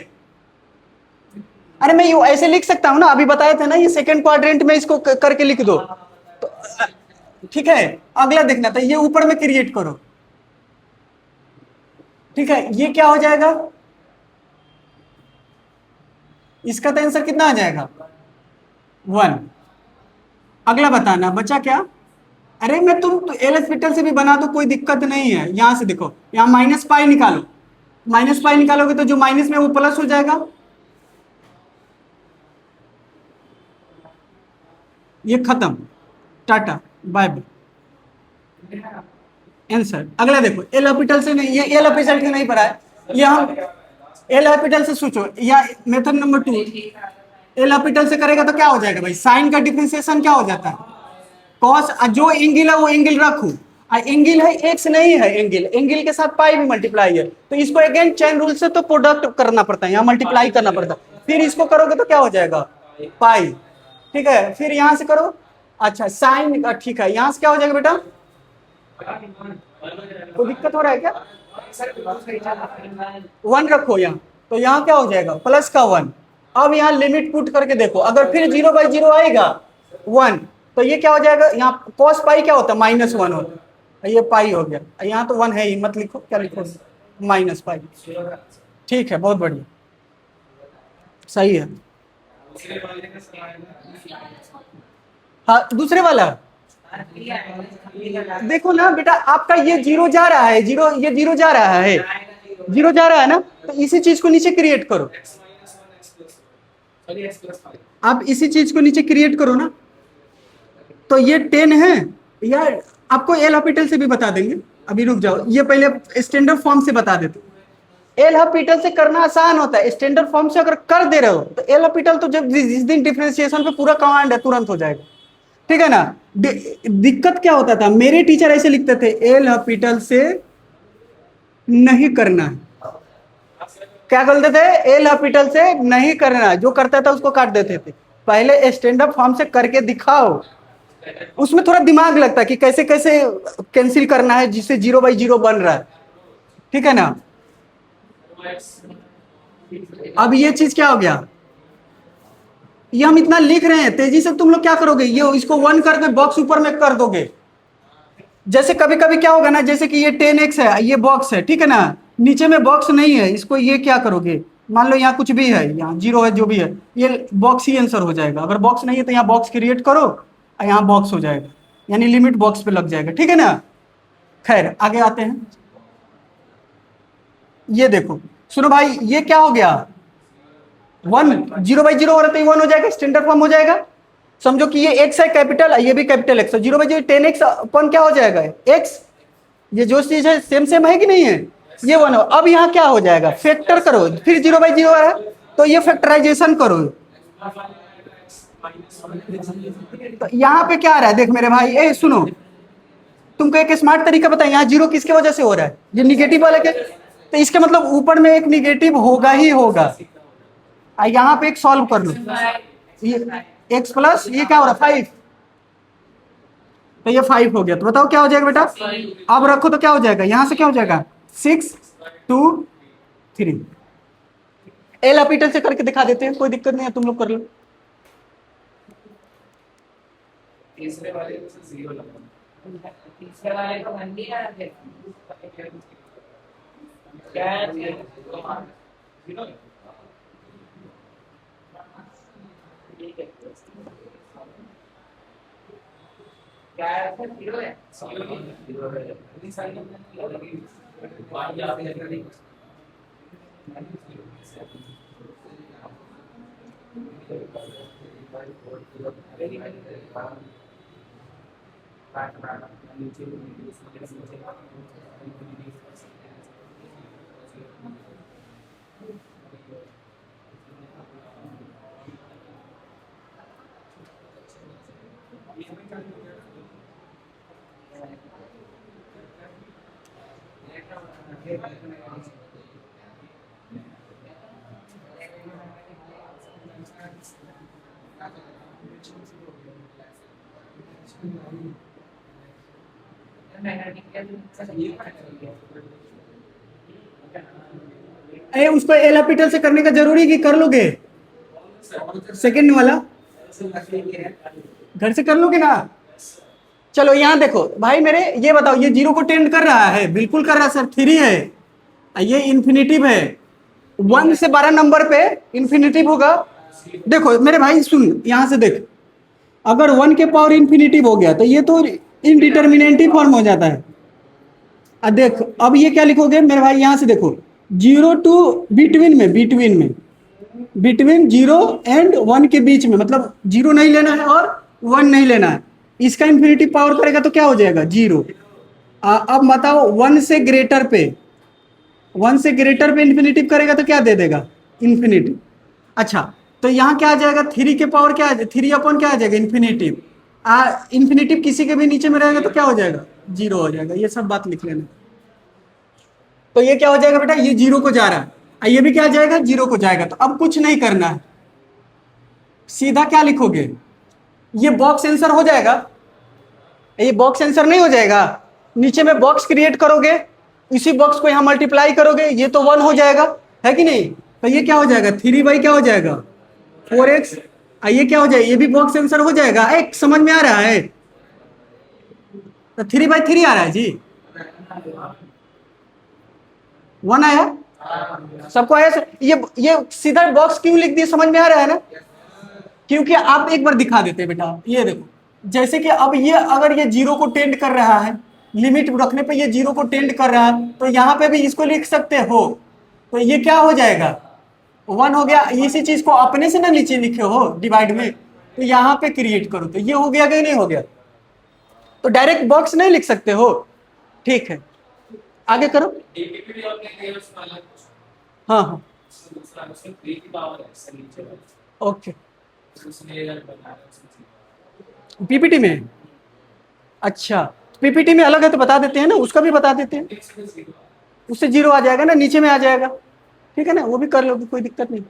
अरे मैं ये ऐसे लिख सकता हूं ना, अभी बताया था ना, ये सेकंड क्वाड्रेंट में इसको करके लिख दो तो, ठीक है। अगला देखना था, ये ऊपर में क्रिएट करो, ठीक है। ये क्या हो जाएगा, इसका तो आंसर कितना आ जाएगा, 1। अगला बताना बचा क्या। अरे मैं तुम तो एल हॉस्पिटल से भी बना दो, कोई दिक्कत नहीं है। यहां से देखो, यहां माइनस पाई निकालो, माइनस पाई निकालोगे तो जो माइनस में वो प्लस हो जाएगा। ये खत्म, टाटा बाय बाय, आंसर। अगला देखो, एल हॉस्पिटल से नहीं, ये एल हॉस्पिटल से नहीं पढ़ा है, ये हम एल हॉस्पिटल से सोचो, या मेथड नंबर 2 एल हॉस्पिटल से करेगा तो क्या हो जाएगा भाई, साइन का डिफरेंशिएशन क्या हो जाता है, कॉस। जो एंगल है वो एंगल रखू, एंगल है एक्स नहीं है, एंगल एंगल के साथ पाई भी मल्टीप्लाई है, तो इसको अगेन चेन रूल से तो प्रोडक्ट करना पड़ता है, यहाँ मल्टीप्लाई करना पड़ता है। फिर इसको करोगे तो क्या हो जाएगा, पाई, ठीक है। फिर यहां से करो, अच्छा साइन, ठीक है। यहां से क्या हो जाएगा बेटा, कोई दिक्कत हो रहा है क्या, 1 रखो यहाँ, तो यहाँ क्या हो जाएगा, प्लस का 1। अब यहाँ लिमिट पुट करके देखो, अगर फिर 0/0 आएगा 1, तो ये क्या हो जाएगा, यहाँ कॉस पाई क्या होता है, -1 होता है, ये पाई हो गया। यहाँ तो 1 है ही, मत लिखो, क्या लिखो, -पाई। ठीक है, बहुत बढ़िया, सही है। हाँ दूसरे वाला देखो ना बेटा, आपका ये 0 जा रहा है, ये 0 जा रहा है, 0 जा रहा है ना, तो इसी चीज को नीचे क्रिएट करो। आप इसी चीज को नीचे क्रिएट करो ना, तो ये 10 है। यार आपको एल हॉस्पिटल से भी बता देंगे, अभी रुक जाओ, ये पहले स्टैंडर्ड फॉर्म से बता देते। एल हॉस्पिटल से करना आसान होता है, स्टैंडर्ड फॉर्म से अगर कर दे रहे हो तो एल हॉस्पिटल तो जब जिस दिन डिफरेंशिएशन पे पूरा कमांड है तुरंत हो जाएगा, ठीक है ना। दिक्कत क्या होता था, मेरे टीचर ऐसे लिखते थे, एल हॉस्पिटल से नहीं करना है, क्या बोलते थे, एल हॉस्पिटल से नहीं करना, जो करता था उसको काट देते थे। पहले स्टैंडर्ड फॉर्म से करके दिखाओ, उसमें थोड़ा दिमाग लगता है कि कैसे कैसे कैंसिल करना है जिससे 0/0 बन रहा है, ठीक है ना। अब ये चीज क्या हो गया, ये हम इतना लिख रहे हैं तेजी से, तुम लोग क्या करोगे, ये इसको 1 कर दो, बॉक्स ऊपर में कर दोगे। जैसे कभी कभी क्या होगा ना, जैसे कि ये 10x है, ये बॉक्स है, ठीक है ना, नीचे में बॉक्स नहीं है, इसको ये क्या करोगे, मान लो यहाँ कुछ भी है, यहाँ जीरो है, जो भी है, ये बॉक्स ही आंसर हो जाएगा। अगर बॉक्स नहीं है तो यहाँ बॉक्स क्रिएट करो और यहाँ बॉक्स हो जाएगा, यानी लिमिट बॉक्स पे लग जाएगा। ठीक है ना। खैर आगे आते हैं। ये देखो, सुनो भाई, ये क्या हो गया, 1, 0/0 हो रहा था, ये 1 हो जाएगा, स्टैंडर्ड फॉर्म हो जाएगा। समझो कि ये x है कैपिटल, ये भी कैपिटल x है, 0/0 10x अपन क्या हो जाएगा, x। ये जो चीज है सेम सेम है कि नहीं है, ये 1 हो। अब यहाँ क्या हो जाएगा, फैक्टर करो, फिर 0/0 है तो ये फैक्टराइजेशन करो। तो यहाँ पे क्या आ रहा है, देख मेरे भाई, ए सुनो, तुमको एक स्मार्ट तरीका बताएं, यहाँ जीरो किसके वजह से हो रहा है, ये निगेटिव वाले के, तो इसका मतलब ऊपर में एक निगेटिव होगा ही होगा। यहाँ पे एक सॉल्व कर लो, ये x प्लस ये क्या हो रहा है 5, तो ये 5 हो गया। तो बताओ क्या हो जाएगा बेटा, अब रखो तो क्या हो जाएगा, यहां से क्या हो जाएगा 6 2 3। एल अपीटल से करके दिखा देते हैं, कोई दिक्कत नहीं है, तुम लोग कर लो। तीसरे वाले को 0 लगा, तीसरे वाले को 1 दिया है, क्या है 0 क्या है, 0 है, 0 है, इतनी सारी लगेगी, बाहर जाते हैं अरे उसको एल अपीटल से करने का जरूरी कि कर लोगे, सेकंड वाला घर से कर लोगे ना। चलो यहाँ देखो भाई मेरे, ये बताओ, ये जीरो को टेंड कर रहा है, बिल्कुल कर रहा है सर, 3 है, ये इन्फिनिटिव है, 1 से 12 नंबर पे इन्फिनिटिव होगा। देखो मेरे भाई सुन, यहां से देख, अगर 1 के पावर इन्फिनिटिव हो गया तो ये तो इनडिटर्मिनेटिव फॉर्म हो जाता है। अब देख, अब ये क्या लिखोगे मेरे भाई, यहां से देखो, 0 टू बिटवीन में, बिटवीन 0 एंड 1 के बीच में, मतलब 0 नहीं लेना है और 1 नहीं लेना है, इसका इन्फिनिटिव पावर करेगा तो क्या हो जाएगा 0। अब बताओ 1 से ग्रेटर पे, 1 से ग्रेटर पे इन्फिनिटिव करेगा तो क्या दे देगा, इन्फिनिटिव। अच्छा, तो यहाँ क्या आ जाएगा, 3 के पावर क्या आ जाएगा, 3 अपॉन क्या आ जाएगा इन्फिनिटिव। इन्फिनिटिव किसी के भी नीचे में रहेगा तो क्या हो जाएगा, 0 हो जाएगा। ये सब बात लिख लेना। तो ये क्या हो जाएगा बेटा, ये 0 को जा रहा है, ये भी क्या जाएगा 0 को जाएगा। तो अब कुछ नहीं करना है, सीधा क्या लिखोगे, ये बॉक्स आंसर हो जाएगा, ये बॉक्स आंसर नहीं हो जाएगा, नीचे में बॉक्स क्रिएट करोगे, इसी बॉक्स को यहां मल्टीप्लाई करोगे, ये तो 1 हो जाएगा, है कि नहीं। तो ये क्या हो जाएगा, 3 क्या हो जाएगा 4x, ये क्या हो जाएगा, ये भी बॉक्स आंसर हो जाएगा। एक समझ में आ रहा है, तो 3/3 आ रहा है जी, 1 आया, सबको आया सर। ये सीधा बॉक्स क्यों लिख दिया, समझ में आ रहा है ना, क्योंकि आप एक बार दिखा देते हैं बेटा, ये देखो, जैसे कि अब ये अगर ये 0 को टेंड कर रहा है, लिमिट रखने पे ये 0 को टेंड कर रहा है, तो यहाँ पे भी इसको लिख सकते हो, तो ये क्या हो जाएगा 1 हो गया। इसी चीज को अपने से ना नीचे लिखे हो डिवाइड में, तो यहाँ पे क्रिएट करो, तो ये हो गया कि नहीं हो गया, तो डायरेक्ट बॉक्स नहीं लिख सकते हो। ठीक है, आगे करो। हाँ हाँ ओके, पीपीटी में, अच्छा पीपीटी में अलग है तो बता देते हैं ना, उसका भी बता देते हैं, उससे 0 आ जाएगा ना, नीचे में आ जाएगा, ठीक है ना, वो भी कर लोगे, कोई दिक्कत नहीं।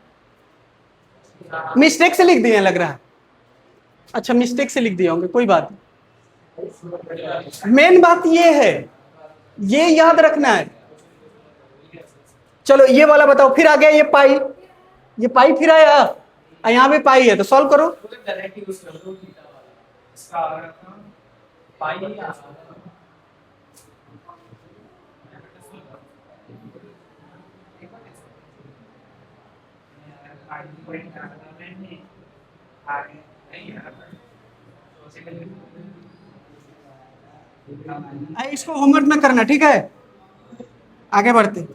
मिस्टेक से लिख दिए लग रहा है, अच्छा मिस्टेक से लिख दिए होंगे, कोई बात नहीं। मेन बात ये है, ये याद रखना है। चलो ये वाला बताओ, फिर आ गया ये पाई फिर आया, यहाँ पे पाई है, तो सॉल्व करो। इसको होमवर्क में करना, ठीक है। आगे बढ़ते।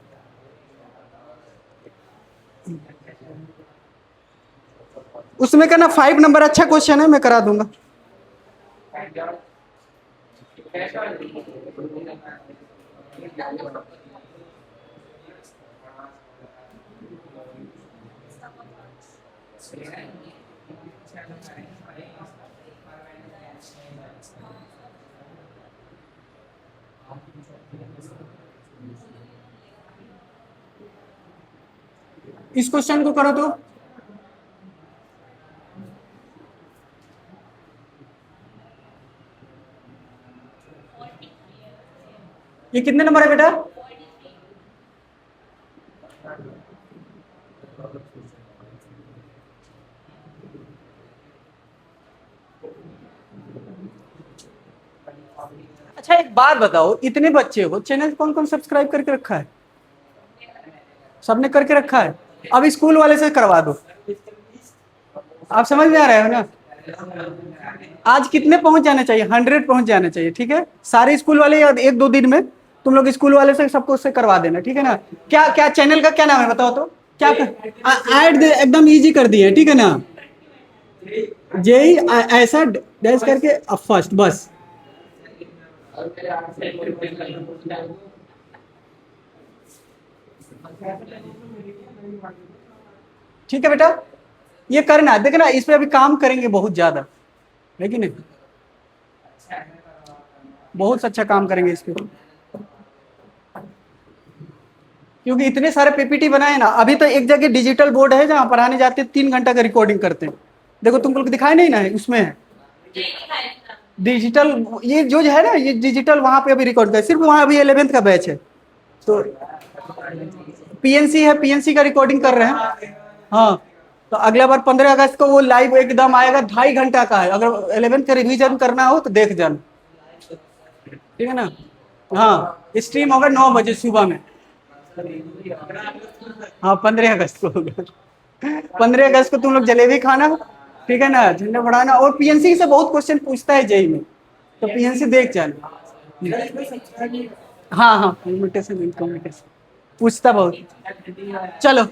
उसमें कहना 5 नंबर अच्छा क्वेश्चन है, मैं करा दूंगा। इस क्वेश्चन को करो तो। ये कितने नंबर है बेटा? अच्छा एक बात बताओ, इतने बच्चे हो, चैनल कौन कौन सब्सक्राइब करके रखा है? सबने करके रखा है। अब स्कूल वाले से करवा दो। आप समझ में आ रहे हो ना? आज कितने पहुंच जाना चाहिए? 100 पहुंच जाना चाहिए, ठीक है। सारे स्कूल वाले एक दो दिन में तुम लोग स्कूल वाले से सबको उससे करवा देना, ठीक है ना। क्या क्या चैनल का क्या नाम है बताओ तो? क्या ऐड एकदम इजी कर दिए, ठीक है ना। जेई ऐसा डैश करके फर्स्ट, बस। ठीक है बेटा, ये करना, देखना इस पे अभी काम करेंगे बहुत ज्यादा, है कि नहीं? बहुत अच्छा काम करेंगे इस पे, क्योंकि इतने सारे पीपीटी बनाए ना। अभी तो एक जगह डिजिटल बोर्ड है जहां पढ़ाने जाते हैं, 3 घंटा का रिकॉर्डिंग करते हैं। देखो तुमको दिखाई नहीं ना है, उसमें है डिजिटल। ये जो है ना, ये डिजिटल वहां पे अभी रिकॉर्ड कर, सिर्फ वहां अभी 11th का बैच है। तो पीएनसी है, पीएनसी का रिकॉर्डिंग कर रहे हैं। हाँ, तो अगला बार 15 अगस्त को वो लाइव एकदम आएगा, 2.5 घंटा का है। अगर 11th का रिवीजन करना हो तो देख जाना, ठीक है ना। हाँ, स्ट्रीम होगा 9 बजे सुबह में। हाँ, 15 अगस्त को होगा। 15 अगस्त को तुम लोग जलेबी खाना, ठीक है ना, झंडा बढ़ाना। और पीएनसी से बहुत क्वेश्चन पूछता है जेई में, तो पीएनसी देख जाना। हाँ हाँ, इनविटेशन पूछता बहुत। चलो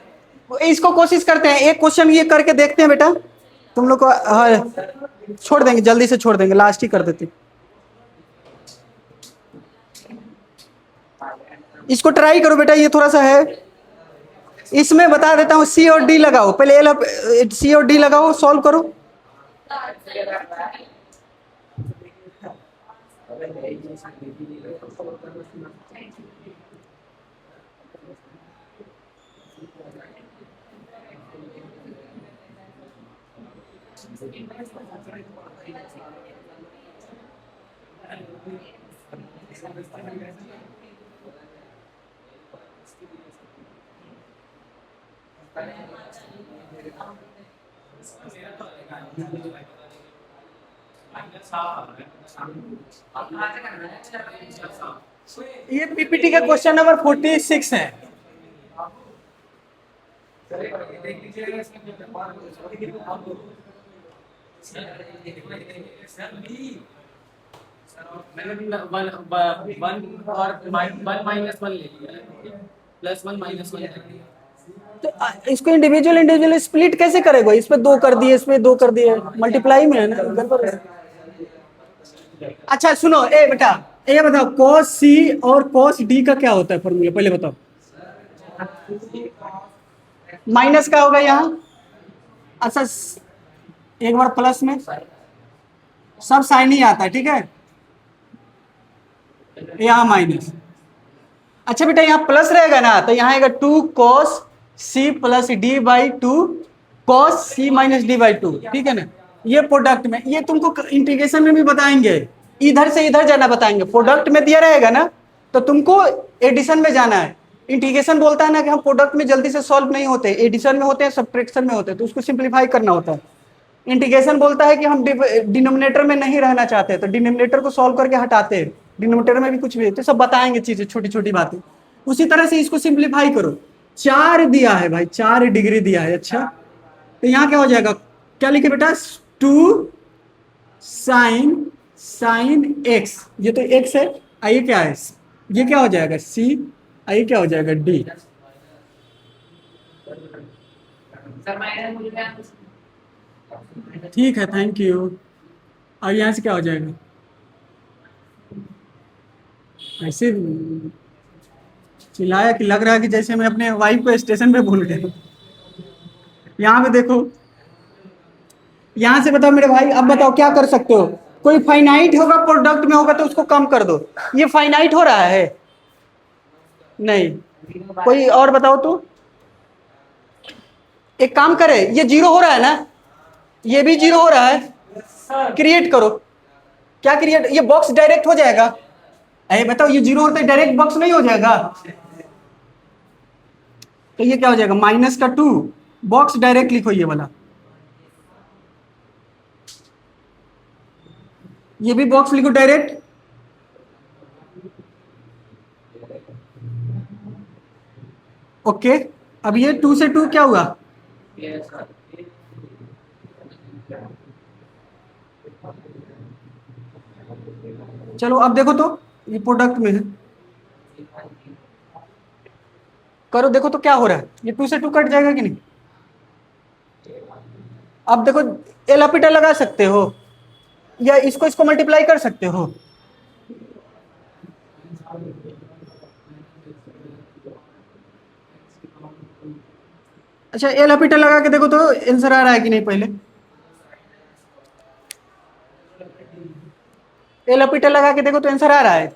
इसको कोशिश करते हैं, एक क्वेश्चन ये करके देखते हैं बेटा। तुम लोग को छोड़ देंगे, जल्दी से छोड़ देंगे, लास्ट ही कर देते। इसको ट्राई करो बेटा, ये थोड़ा सा है। इसमें बता देता हूँ, सी और डी लगाओ पहले, सी और डी लगाओ, सॉल्व करो। ये पीपीटी का क्वेश्चन नंबर 46 है। मैंने 1 और 1 - 1 ले लिया, +1 - 1। तो इसको इंडिविजुअल इंडिविजुअल स्प्लिट कैसे करेगा? इस पे 2 कर दिए, इसमें 2 कर दिए, मल्टीप्लाई में है ना, गड़बड़ है। अच्छा सुनो, ए बेटा ये बताओ, cos c और cos d का क्या होता है फॉर्मूला, पहले बताओ। माइनस का होगा यहाँ। अच्छा एक बार प्लस में, सब साइन ही आता है, ठीक है। यहाँ माइनस। अच्छा बेटा यहाँ प्लस रहेगा ना, तो यहाँ आएगा 2 cos c + d/2 cos c - d/2, ठीक है ना। ये प्रोडक्ट में, ये तुमको इंटीग्रेशन में भी बताएंगे, इधर से इधर जाना बताएंगे। प्रोडक्ट में दिया रहेगा ना, तो तुमको एडिशन में जाना है। इंटीग्रेशन बोलता है ना कि हम प्रोडक्ट में जल्दी से सॉल्व नहीं होते, एडिशन में होते हैं, सब्ट्रैक्शन में होते हैं, तो उसको सिंप्लीफाई करना होता है। इंटीग्रेशन बोलता है कि हम डिनोमिनेटर में नहीं रहना चाहते, तो डिनोमिनेटर को सॉल्व करके हटाते हैं, डिनोमिनेटर में भी कुछ भी, तो सब बताएंगे चीजें, छोटी छोटी बातें। उसी तरह से इसको सिंप्लीफाई करो। 4 दिया है भाई, 4 डिग्री दिया है। अच्छा तो यहाँ क्या हो जाएगा, क्या लिखे बेटा, 2 साइन साइन एक्स, ये तो एक्स है, आइए क्या है, ये क्या हो जाएगा सी, आइए क्या हो जाएगा डी। सर माइनस मुझे ठीक है, थैंक यू। और यहाँ से क्या हो जाएगा, ऐसे चिल्लाया कि लग रहा है कि जैसे मैं अपने वाइफ को स्टेशन पे भूल गया। यहाँ पे देखो, यहाँ से बताओ मेरे भाई, अब बताओ क्या कर सकते हो, कोई फाइनाइट होगा प्रोडक्ट में होगा तो उसको कम कर दो, ये फाइनाइट हो रहा है नहीं, कोई और बताओ तो। एक काम करे, ये जीरो हो रहा है ना, ये भी जीरो हो रहा है, क्रिएट करो, क्या क्रिएट, ये बॉक्स डायरेक्ट हो जाएगा, अरे बताओ ये जीरो होता है डायरेक्ट बॉक्स नहीं हो जाएगा, तो ये क्या हो जाएगा -2, बॉक्स डायरेक्ट लिखो ये वाला, ये भी बॉक्स लिखो डायरेक्ट। ओके, अब ये 2 से 2 क्या हुआ, चलो अब देखो तो, ये प्रोडक्ट में है, करो देखो तो क्या हो रहा है, ये 2 से 2 कट जाएगा कि नहीं। अब देखो, एल एपिटा लगा सकते हो या इसको इसको मल्टीप्लाई कर सकते हो, अच्छा एल एपिटा लगा के देखो तो आंसर आ रहा है कि नहीं, पहले एल एपिटा लगा के देखो तो आंसर आ रहा है,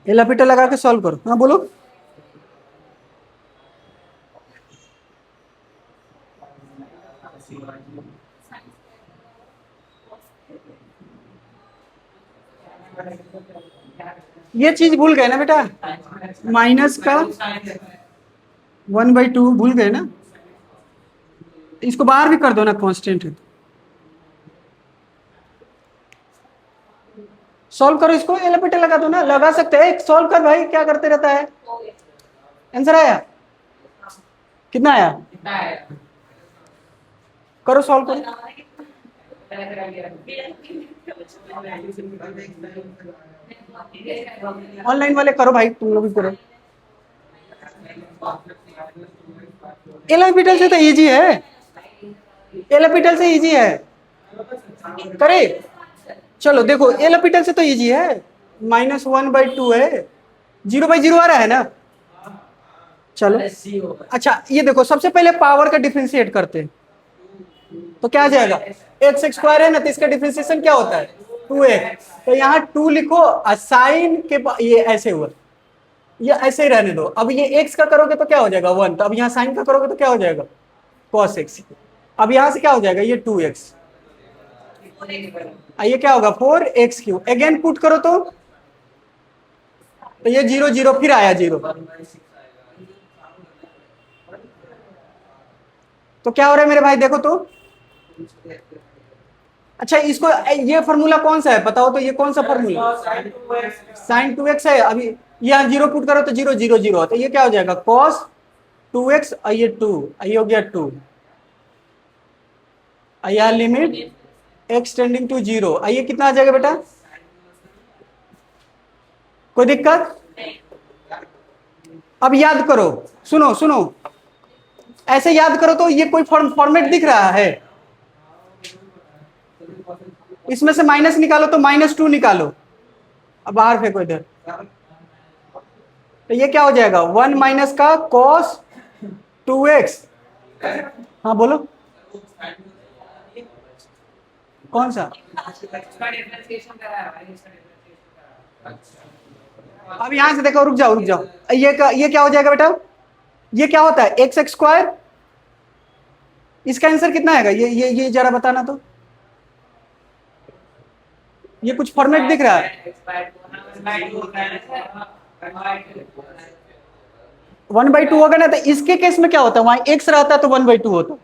एल एपिटा लगा के सॉल्व करो, हाँ बोलो। ये चीज भूल गए ना बेटा, माइनस का 1/2 भूल गए ना, इसको बाहर भी कर दो ना, कांस्टेंट है, सॉल्व करो इसको, एल एपिटा लगा दो ना, लगा सकते हैं, सॉल्व कर भाई, क्या करते रहता है, आंसर आया, कितना आया, करो सॉल्व करो, ऑनलाइन वाले करो भाई, तुम लोग भी करो, एल एपिटल से तो इजी है, एल एपिटल से इजी है, करे, चलो देखो एल एपिटल से तो इजी है, -1/2 है, 0/0 आ रहा है ना, चलो अच्छा ये देखो, सबसे पहले पावर का डिफरेंशिएट करते हैं, तो क्या आ जाएगा, x² है ना, तो इसका डिफरेंशिएशन क्या होता है 2x, तो यहाँ 2 लिखो, साइन के ये ऐसे हुआ, ये ऐसे ही रहने दो, अब ये x का करोगे तो क्या हो जाएगा 1, तो अब यहाँ साइन का करोगे तो क्या हो जाएगा cos x, अब यहाँ से क्या हो जाएगा ये 2x, ये क्या होगा 4x3, अगेन पुट करो तो ये 0 0 फिर आया 0, तो क्या हो रहा है मेरे भाई देखो तो, अच्छा इसको, ये फॉर्मूला कौन सा है बताओ तो, ये कौन सा फॉर्मूला, sin 2x है, अभी यहाँ 0 पुट करो तो 0 0 0, तो ये क्या हो जाएगा cos 2x, ये 2, ये हो गया 2, यहाँ लिमिट x टेंडिंग टू 0, ये कितना आ जाएगा बेटा, कोई दिक्कत, अब याद करो, सुनो सुनो, ऐसे याद करो तो ये कोई फॉर्मेट दिख रहा है, इसमें से माइनस निकालो तो -2 निकालो, अब बाहर फेंको इधर, तो ये क्या हो जाएगा 1 माइनस का cos 2x, हाँ बोलो कौन सा, अब यहां से देखो, रुक जाओ रुक जाओ, ये क्या हो जाएगा बेटा, ये क्या होता है x², इसका आंसर कितना आएगा, ये जरा बताना तो, ये कुछ फॉर्मेट दिख रहा है, 1/2 होगा ना, तो इसके केस में क्या होता है, वहां x रहता है तो 1/2 होता,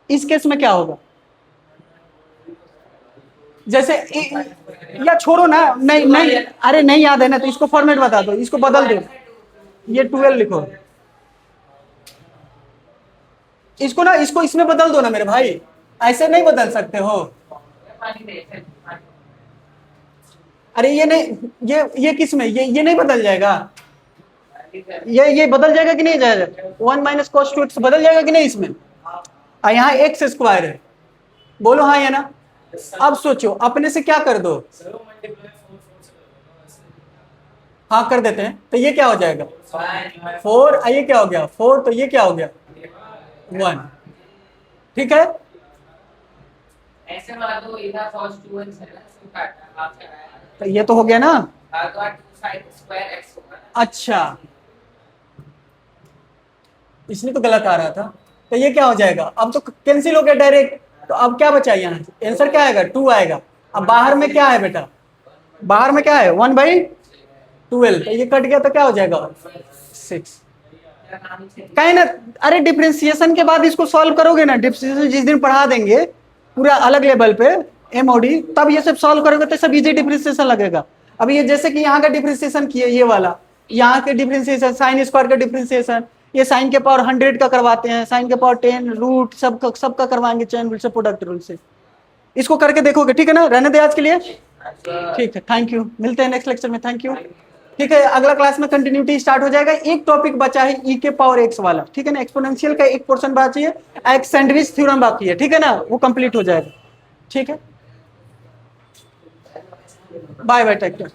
इस केस में क्या होगा, जैसे या छोड़ो ना, नहीं नहीं, अरे नहीं याद है ना, तो इसको फॉर्मेट बता दो, इसको बदल दो, ये 12 लिखो, इसको ना, इसको इसमें बदल दो ना मेरे भाई, ऐसे नहीं बदल सकते हो। अरे ये नहीं, ये किस में, ये नहीं बदल जाएगा, ये बदल जाएगा कि नहीं जाएगा, 1 माइनस कॉस 2x बदल जाएगा कि नहीं इसमें, यहाँ एक्स स्क्वायर है, बोलो हाँ या ना। अब सोचो अपने से क्या कर दो, हाँ कर देते हैं, तो ये क्या हो जाएगा 4, ये क्या हो गया 4, तो ये क्या हो गया 1, ठीक है। ऐसे वाला तो इधर cos 2x है ना, इसको काटना आप कराया तो ये तो हो गया ना, तो 2 sin स्क्वायर x होगा ना। अच्छा इसलिए तो गलत आ रहा था, तो ये क्या हो जाएगा, अब तो कैंसिल हो गया डायरेक्ट, तो अब क्या बचा यहाँ, आंसर क्या आएगा 2 आएगा। अब बाहर में क्या है बेटा, बाहर में क्या है 1/12, तो ये कट गया तो क्या हो जाएगा 6, कहीं ना। अरे डिफरेंशिएशन के बाद इसको सॉल्व करोगे ना, डिफरेंशिएशन जिस दिन पढ़ा देंगे पूरा अलग लेवल पे एमओडी, तब ये सब सॉल्व करोगे तो सब इजी डिफरेंशिएशन लगेगा। अब ये जैसे कि यहाँ का डिफरेंशिएशन किए, ये वाला यहाँ के डिफरेंशिएशन, साइन स्क्वायर का डिफरेंशिएशन, ये साइन के पावर 100 का करवाते हैं, साइन के पावर 10 रूट सबका करवाएंगे चैन रूल से, प्रोडक्ट रूल से, इसको करके देखोगे, ठीक है ना। रहने दे आज के लिए, ठीक है, थैंक यू, मिलते हैं नेक्स्ट लेक्चर में, थैंक यू। ठीक है, अगला क्लास में कंटिन्यूटी स्टार्ट हो जाएगा, एक टॉपिक बचा है ई के पावर एक्स वाला, ठीक है ना, एक्सपोनेंशियल का एक पोर्शन बाकी है, एक सैंडविच थ्योरम बाकी है, ठीक है ना, वो कंप्लीट हो जाएगा, ठीक है। Bye bye, take care.